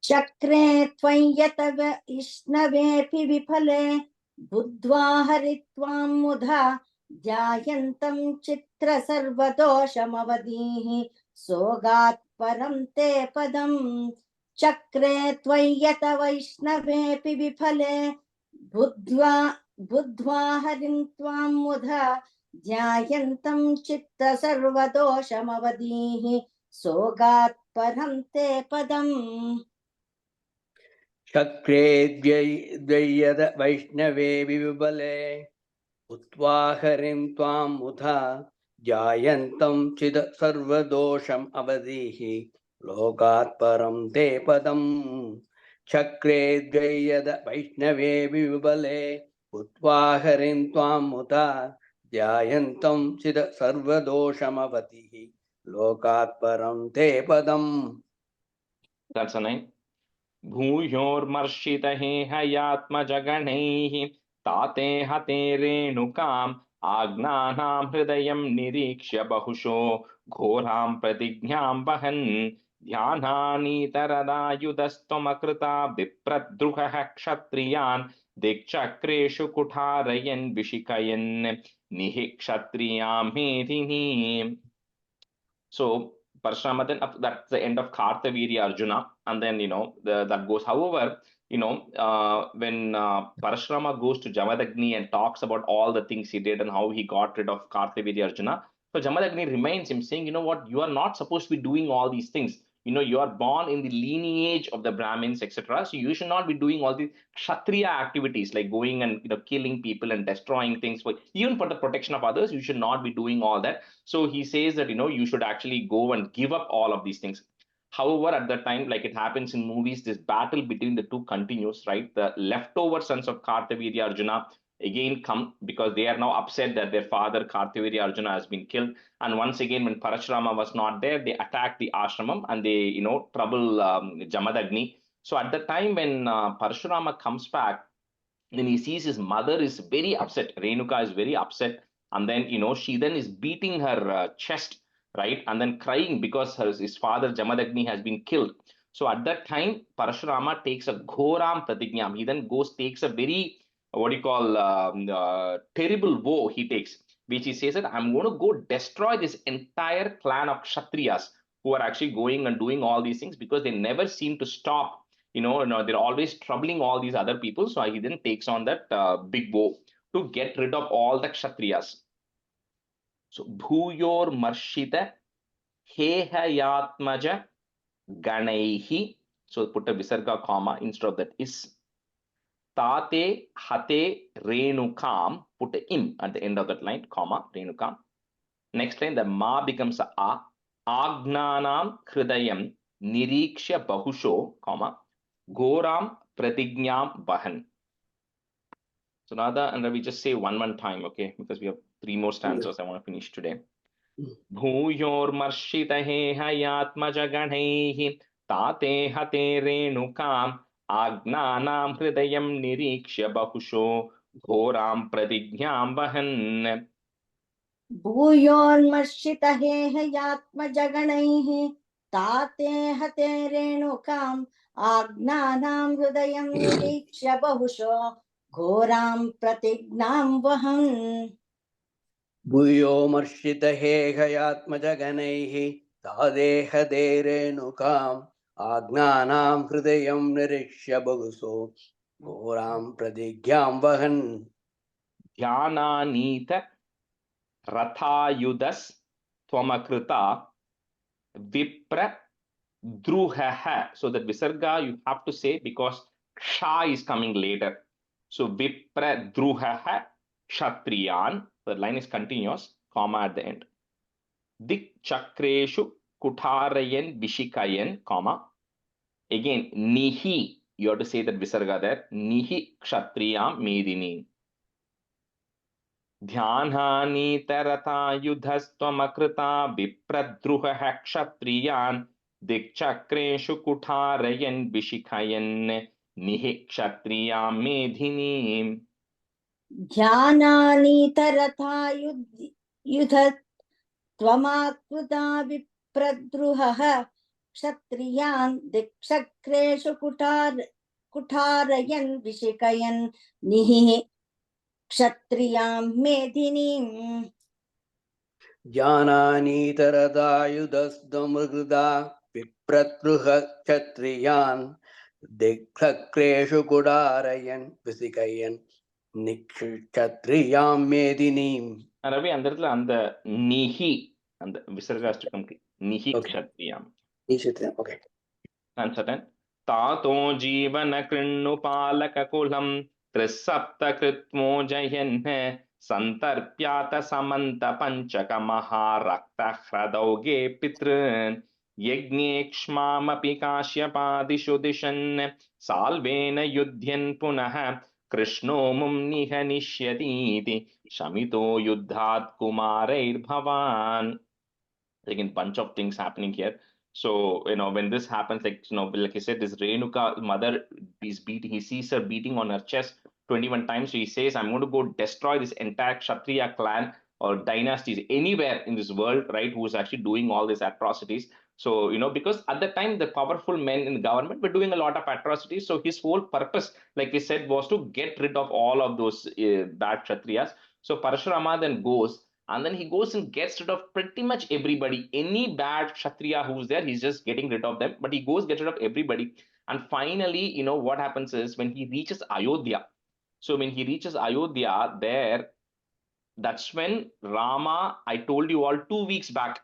Speaker 4: Chakre tvayata vaishnavepi vipale buddhva haritvam mudha dhyayantam chitra sarvadoshamavadhihi sogat param te padam. Chakre tvayata vaishnavepi vipale buddhva haritvam mudha dhyayantam chitra sarvadoshamavadhihi sogat param te padam.
Speaker 8: चक्रे द्वय्यद वैष्णवे विबले उत्वाहरिं त्वां मुधा ध्यायन्तं चिद सर्वदोषम् अवधीः लोकात् परं ते पदम्. चक्रे द्वय्यद वैष्णवे विबले उत्वाहरिं त्वां मुधा ध्यायन्तं चिद सर्वदोषम् अवधीः लोकात् परं ते पदम्.
Speaker 1: That's a nine. भूयोर्मर्षितहे हयात्मजगणैः ताते हते रेणुकाम् आज्ञानां हृदयं निरीक्ष्य बहुशो घोरां प्रतिज्ञां वहन् ध्यानानीतरदायुधस्त्वमकृता विप्रद्रुहः क्षत्रियान् दिक्चक्रेषु कुठारयन् विशिखयन् निहि क्षत्रियां मेदिनीम्. So Parashurama, then that's the end of Kartavirya Arjuna, and then that goes. However, when Parashurama goes to Jamadagni and talks about all the things he did and how he got rid of Kartavirya Arjuna, so Jamadagni reminds him, saying, what, you are not supposed to be doing all these things. You are born in the lineage of the Brahmins, etc. So you should not be doing all these Kshatriya activities like going and killing people and destroying things. Even for the protection of others, you should not be doing all that. So he says that you should actually go and give up all of these things. However, at that time, like it happens in movies, this battle between the two continues, right? The leftover sons of Kartavirya Arjuna again come because they are now upset that their father Kartavirya Arjuna has been killed. And once again, when Parashurama was not there, they attack the ashramam and they, trouble Jamadagni. So at the time when Parashurama comes back, then he sees his mother is very upset. Renuka is very upset. And then, she then is beating her chest, right? And then crying because his father Jamadagni has been killed. So at that time, Parashurama takes a Ghoram Pratignyam. He then takes a very, terrible vow he takes. which he says that I'm going to go destroy this entire clan of Kshatriyas who are actually going and doing all these things because they never seem to stop. They're always troubling all these other people. So he then takes on that big bow to get rid of all the Kshatriyas. So Bhuyor Marshita Hehayatmaja Ganaihi. So put a visarga comma instead of that is. Tate Hate Renukam, put a im at the end of that line, comma, Renukam. Next line, the ma becomes a. Agnanam Hridayam Niriksha Bahusho, comma, Goram Pratignyam Bahan. So Nada and Ravi, just say one time, okay? Because we have 3 more stanzas I want to finish today. Bhuyor Marshita Hehayatmaja Ganaihi Tate Hate Renukam Agnanam Hridayam Niriksha Bahusho Ghoram Pradignyam Bahan.
Speaker 4: भूयोन्मर्षितहेहयात्मजगणैः ताते हते रेणुकाम् आज्ञानां हृदयं निरीक्ष्य बहुशो घोरां प्रतिज्ञां वहन्.
Speaker 8: भूयो मर्षितहेहयात्मजगणैः तादेहदेरेणुकाम् आज्ञानां हृदयं निरीक्ष्य बहुशो घोरां प्रतिज्ञां वहन्.
Speaker 1: Dhyananita Rathayudas Twamakrita Vipra Druhaha. So that Visarga you have to say because Ksha is coming later. So Vipra Druhaha Kshatriyan. The line is continuous, comma at the end. Dik Chakreshu Kutarayan Vishikayan, comma. Again, Nihi. You have to say that Visarga there. Nihi Kshatriyam Medini. Dhyanhanitarathayudhastvamakrita Vipradruha Kshatriyan Dikchakreshu Kutarayan Vishikayan Nihi Kshatriyam Medini.
Speaker 4: ध्यानानीतरथा युध त्वमाकृता विप्रद्रुहः क्षत्रियान् दिक्षक्रेषु कुठारयन् विशिकयन् निहिः क्षत्रियां मेदिनीम्.
Speaker 8: ज्ञानानीतरदायुधस्त्वमृगृदा विप्रद्रुह क्षत्रियान् दिक्क्षक्रेषु कुडारयन् विसिकयन् निक्षत्रियां मेदिनीम्.
Speaker 1: Ravi, அந்த இடத்துல அந்த நிஹி அந்த விசர்காஷ்டகம் நிஹி க்ஷத்ரியாம்.
Speaker 8: Okay.
Speaker 1: Uncertain. Tato jivana krinnu palaka kulam trisapta kritmo jayanhe santarpyata samanta panchaka maharakta hradauge pitrun yajnekshmamapi kashyapādishu dishan salvena yudhyan punaha Krishno mum nihanishyatiti shamito yuddhat kumarair bhavan. Again, bunch of things happening here. So, when this happens, like I said, this Renuka mother is beating, he sees her beating on her chest 21 times. So he says, I'm going to go destroy this entire Kshatriya clan or dynasties anywhere in this world, right? Who is actually doing all these atrocities. So, because at the time, the powerful men in the government were doing a lot of atrocities. So his whole purpose, like we said, was to get rid of all of those bad Kshatriyas. So Parashurama then goes, and then he goes and gets rid of pretty much everybody. Any bad Kshatriya who's there, he's just getting rid of them. But he goes, gets rid of everybody. And finally, what happens is when he reaches Ayodhya. So when he reaches Ayodhya there, that's when Rama, I told you all 2 weeks back,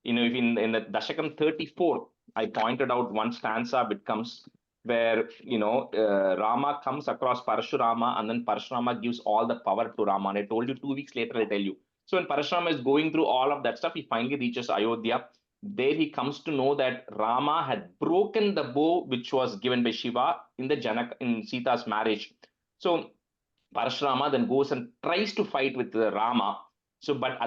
Speaker 1: in the Dasakam 34, I pointed out one stanza which comes where, Rama comes across Parashurama and then Parashurama gives all the power to Rama. And I told you 2 weeks later, I'll tell you. So when Parashurama is going through all of that stuff, he finally reaches Ayodhya. There he comes to know that Rama had broken the bow which was given by Shiva in Sita's marriage. So Parashurama then goes and tries to fight with Rama. So, but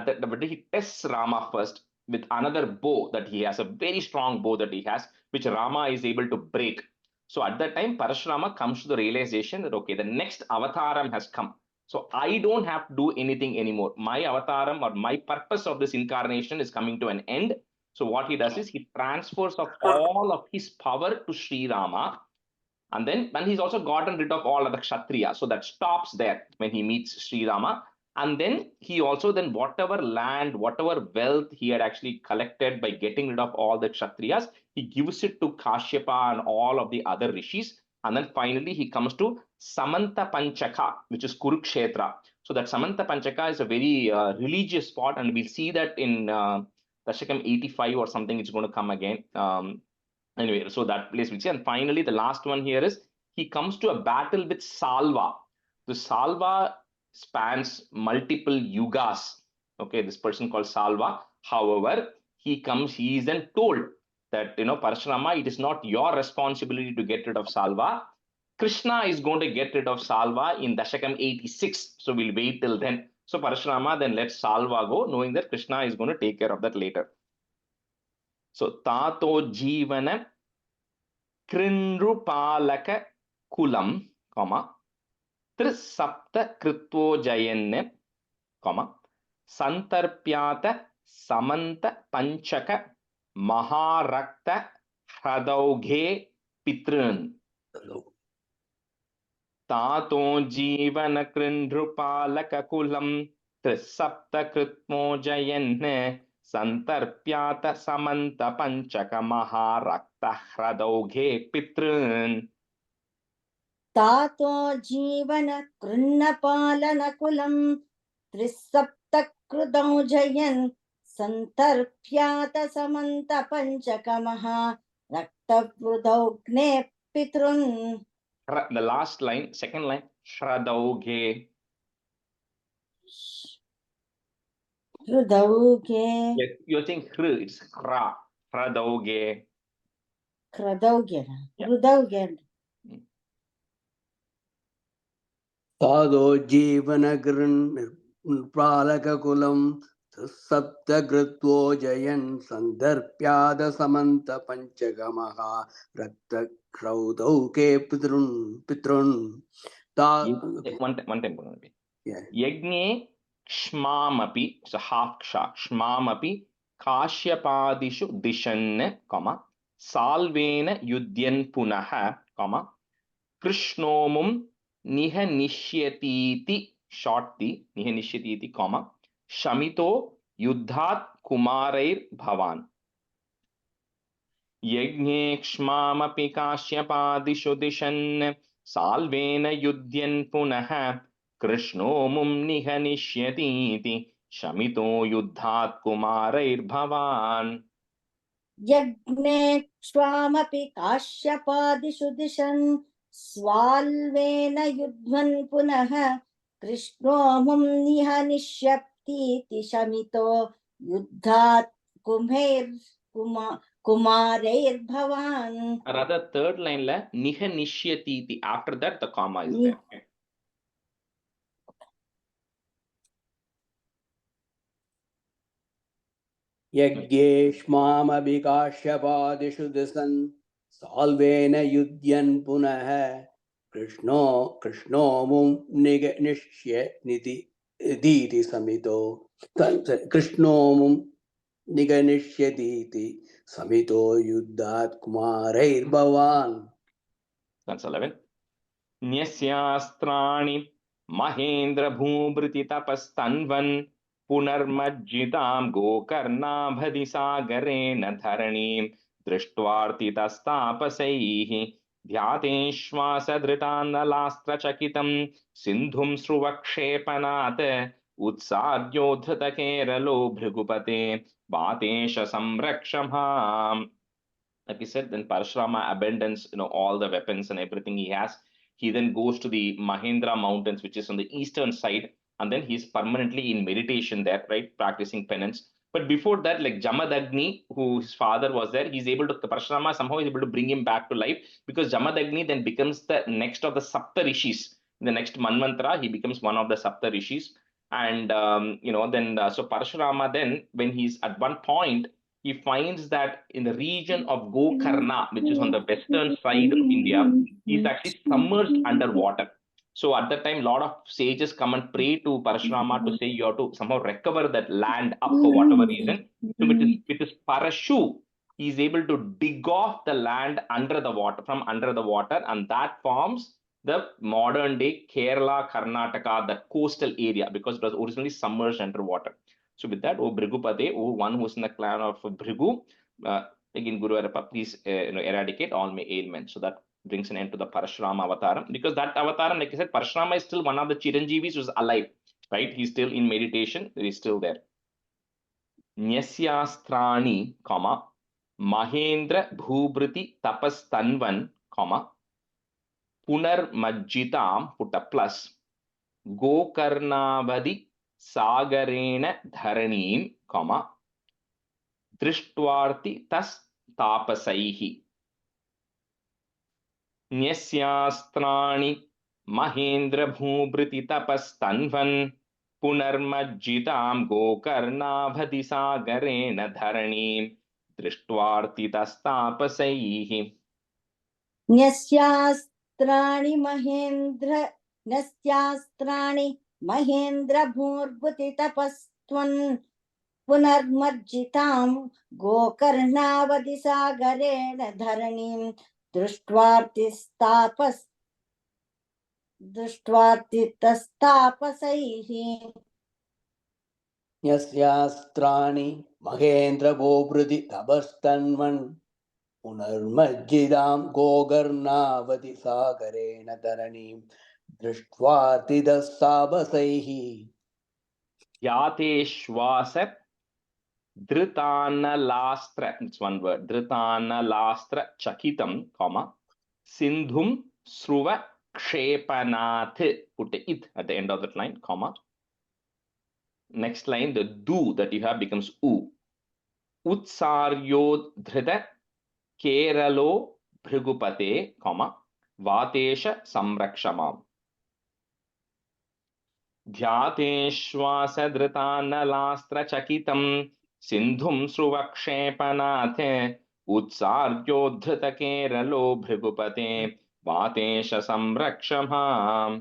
Speaker 1: he tests Rama first with another bow that he has, a very strong bow that he has, which Rama is able to break. So at that time, Parashurama comes to the realization that, okay, the next avataram has come. So I don't have to do anything anymore. My avataram or my purpose of this incarnation is coming to an end. So what he does is he transfers of all of his power to Sri Rama. And then he's also gotten rid of all of the Kshatriya. So that stops there when he meets Sri Rama. And then he also then whatever land, whatever wealth he had actually collected by getting rid of all the Kshatriyas, he gives it to Kashyapa and all of the other rishis. And then finally he comes to Samanta Panchaka, which is Kurukshetra. So that Samanta Panchaka is a very religious spot, and we'll see that in Dashakam 85 or something, it's going to come again. Anyway, so that place we'll see. And finally, the last one here is he comes to a battle with Salva. The Salva spans multiple yugas. Okay, this person called Salva. However, he is then told that, Parashurama, it is not your responsibility to get rid of Salva. Krishna is going to get rid of Salva in Dashakam 86. So we'll wait till then. So Parashurama then lets Salva go, knowing that Krishna is going to take care of that later. So Tato Jivana Krindrupalaka Kulam, Trisapta Kritvo Jayanne, Santarpyata Samanta Panchaka Maharakta Hradauge Pitrun. Tato Jivana Krindrupalaka Kulam Trisapta Kritvo Jayanne Santarpyata Samanta Panchaka Maharakta Hradauge Pitrun.
Speaker 4: Tato Jivana Krunapalana Kulam Trisaptakrutam Jayan Santarpyata Samanta Panchakamaha Raktavrudaugne Pitrun.
Speaker 1: The last line, second line, Shradauge.
Speaker 4: Krudauge.
Speaker 1: You're saying Hru, it's Hra. Shradauge.
Speaker 4: Krudauge.
Speaker 1: Yeah.
Speaker 4: Krudauge.
Speaker 8: Tado Jivana Pralakakulam Saptagritvo Jayan Sandarpyada Samanta Panchagamaha Rakta Kraudauke Pitrun.
Speaker 1: One time.
Speaker 8: Yeah.
Speaker 1: Yagne Kshmamapi, so half Ksha, Kshmamapi Kashyapadishu Dishanne, Salvena Yudyan Punaha, Krishnomum Nihanishyatiti, short the Nihanishyatiti, Shamito Yuddhat Kumarair Bhavan. Yagne Kshmamapi Kashyapadishu Dishanne, Salvena Yudyan Punaha, Krishno mum nihanishyatiti, Shamito Yuddhat Kumarair Bhavan.
Speaker 4: Yagne Swamapi Kashyapadisu Dishan Svalvena Yudhvan Punaha Krishno mum nihanishyapti Shamito Yuddhat Kumareir Bhavan.
Speaker 1: Rather, third line la nihanishyatiti. After that, the comma is there.
Speaker 8: Yagyeshmamabhikashyapādishu disan Salvena Yudyan Punaha Krishno mum nishya niti diti samito. Krishno mum niganishya diti samito yuddhat kumarair bhavan.
Speaker 1: That's 11. Nyasyastrani Mahendra Bhubriti Tapastanvan Punarmajjitam Gokarna Bhadisagarena Dharanim Drishtvartitastapasaihi Dhyateshwasadritannalastra Chakitam Sindhum Sruvakshepanat Utsargyodhata Keralo Bhrigupate Bhatesha Samrakshamham. Like he said, then Parashurama abandons, all the weapons and everything he has. He then goes to the Mahendra mountains, which is on the eastern side, and then he's permanently in meditation there, right, practicing penance. But before that, like Jamadagni, who his father was there, Parashurama somehow is able to bring him back to life, because Jamadagni then becomes the next of the Sapta Rishis. In the next Manvantara, he becomes one of the Sapta Rishis. And, so Parashurama then, when he's at one point, he finds that in the region of Gokarna, which is on the western side of India, he's actually submerged underwater. So at that time, a lot of sages come and pray to Parashurama to say you have to somehow recover that land up for whatever reason. So with his parachute, he's able to dig off the land from under the water, and that forms the modern day Kerala, Karnataka, the coastal area, because it was originally submerged underwater. So with that, O Bhrigupade, O one who's in the clan of Bhrigu, again Guru Arapa, please eradicate all my ailments. So that brings an end to the Parashurama avataram, because that avataram, like I said, Parashurama is still one of the Chiranjeevis who's alive, right? He's still in meditation, he's still there. Nyasyastrani, comma, Mahendra Bhubriti Tapas Tanvan, comma, Punar Majjitam, put a plus, Gokarnavadi Sagarena Dharaneem, comma, Drishtvarti Tas Tapasaihi. Nyasyastrani Mahendra Bhubriti Tapas Tanvan, Punarmajjitam Gokarnavadi Sagarena Dharaneem, Drishtvarti Tas Tapasaihi.
Speaker 4: Nyasyastrani Mahendra Bhurbuti Tapastvan Punarmarjitam Gokarnavadi Sagarena Dharaneem Drishtvartitastapasaihi.
Speaker 8: Yasyastrani Mahendra Bhubriti Tapastanvan Punarmajjidam Gokarnavadi Sagarena Dharaneem Drishtvartitastapasaihi.
Speaker 1: Yateshvasa Dhritaanalastra, it's one word, Dhritaanalastra Chakitam, comma, Sindhum Sruva Kshepanath, put the it at the end of that line, comma. Next line, the du that you have becomes u. Utsaryodhrita Keralo Bhrigupate, comma, Vatesha Samrakshamam. Dhyateshvasa Chakitam Sindhum Sruvakshepanathe Utsaryodhrita Keralo Bhrigupate Vatesha Samrakshamam.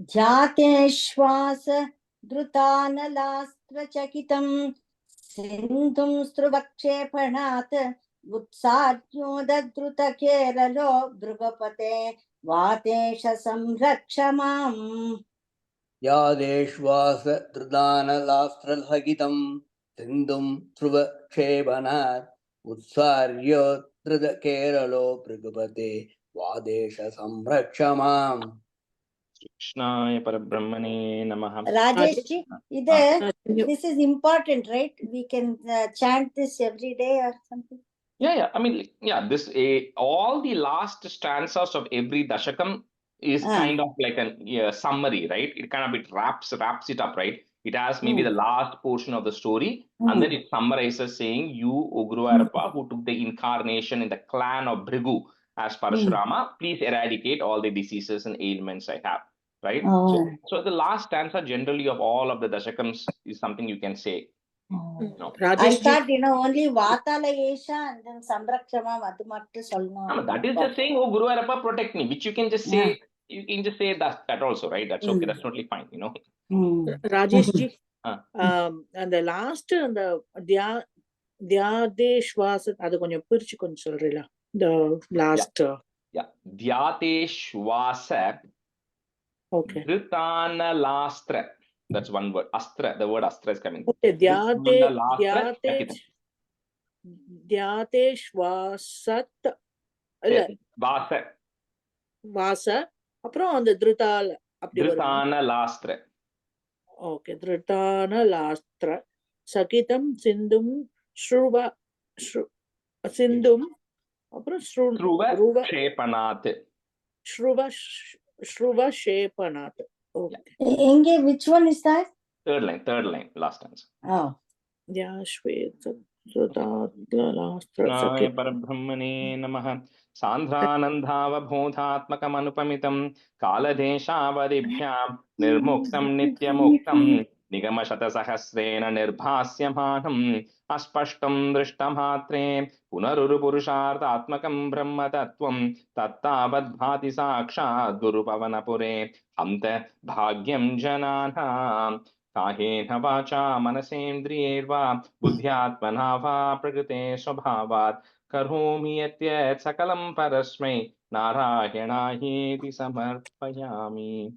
Speaker 4: Jateshvasa Drutanalastra Chakitam Sindhum Struvakshepanat Utsaryoda Druta Keralo Bhrigupate Vatesha Samrakshamam.
Speaker 8: Yadeshvasa Dhrudanalastra Chakitam Sindhum Sruvakshepanat Utsaryoddhrita Keralo Bhrigupate Vadesha Samrakshamam.
Speaker 1: Krishnaya Parabrahmane Namaha.
Speaker 4: Rajeshji, this is important, right? We can chant this every day or something.
Speaker 1: Yeah. I mean, yeah, this all the last stanzas of every dashakam is kind of like a summary, right? It kind of wraps it up, right? It has maybe the last portion of the story, and then it summarizes saying, you, O Guru Arapa, who took the incarnation in the clan of Bhrigu as Parashurama, please eradicate all the diseases and ailments I have, right? So the last stanza generally of all of the dashakams is something you can say. No.
Speaker 4: I thought, only Vatalayesha and then Samrakshamam adu mattu solnom.
Speaker 1: That is just saying, oh Guru Arapa, protect me, which you can just say, you can just say that also, right? That's okay, that's totally fine,
Speaker 6: Rajeshji, and the last, the Dhyateshvasa, adu konjam pirichu konjam solrila. The last.
Speaker 1: Yeah. Dhyateshvasa.
Speaker 6: Okay.
Speaker 1: Dhritaanalastra. That's one word. Astra. The word astra is coming.
Speaker 6: Okay. Dhyateshvasat. Vasa. அப்புறம் அந்த
Speaker 1: Dhritaanalastra.
Speaker 6: Okay. Dhritaanalastra. Sakitam Sindhum Sindhum. அப்புறம் Shruva Shepanat. Okay.
Speaker 4: Which one is that?
Speaker 1: Third line, last answer.
Speaker 4: Oh.
Speaker 6: Yeah,
Speaker 1: Parabrahmane Namaha. Sandhanandhavabodhatmakamanupamitam kaladeshavadibhyam nirmuktam nityamuktam Nigamashatasahasrena nirbhasyamanam aspashtam dristamhatre punarurupurusharthatmakam brahmatattvam tattabadbhati sakshat gurupavanapure amta bhagyam jananam Kahena vacha manasendriyerva buddhyatmana va prakrite swabhavat karomi yatyat sakalam parasmai Narayanayeti samarpayami.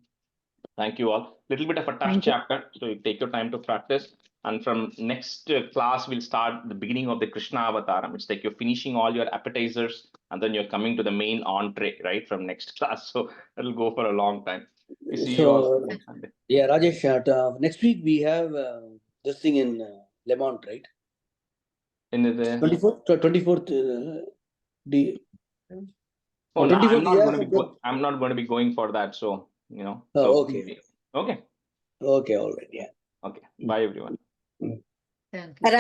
Speaker 1: Thank you all. Little bit of a tough
Speaker 7: Thank you.
Speaker 1: chapter, so you take your time to practice. And from next class, we'll start the beginning of the Krishna Avataram. It's like you're finishing all your appetizers and then you're coming to the main entree, right, from next class. So it'll go for a long time. We see you all
Speaker 8: So,
Speaker 1: next Sunday.
Speaker 8: yeah, Rajesh, next week we have this thing in Lemont, right?
Speaker 1: In the
Speaker 8: 24th,
Speaker 1: Oh, no,
Speaker 8: 24th, yeah,
Speaker 1: I'm not going to be going for that. So, you know.
Speaker 8: Oh,
Speaker 1: so
Speaker 8: okay.
Speaker 1: Okay.
Speaker 8: Okay, all right, yeah.
Speaker 1: Okay. Bye, everyone.
Speaker 2: Thank you.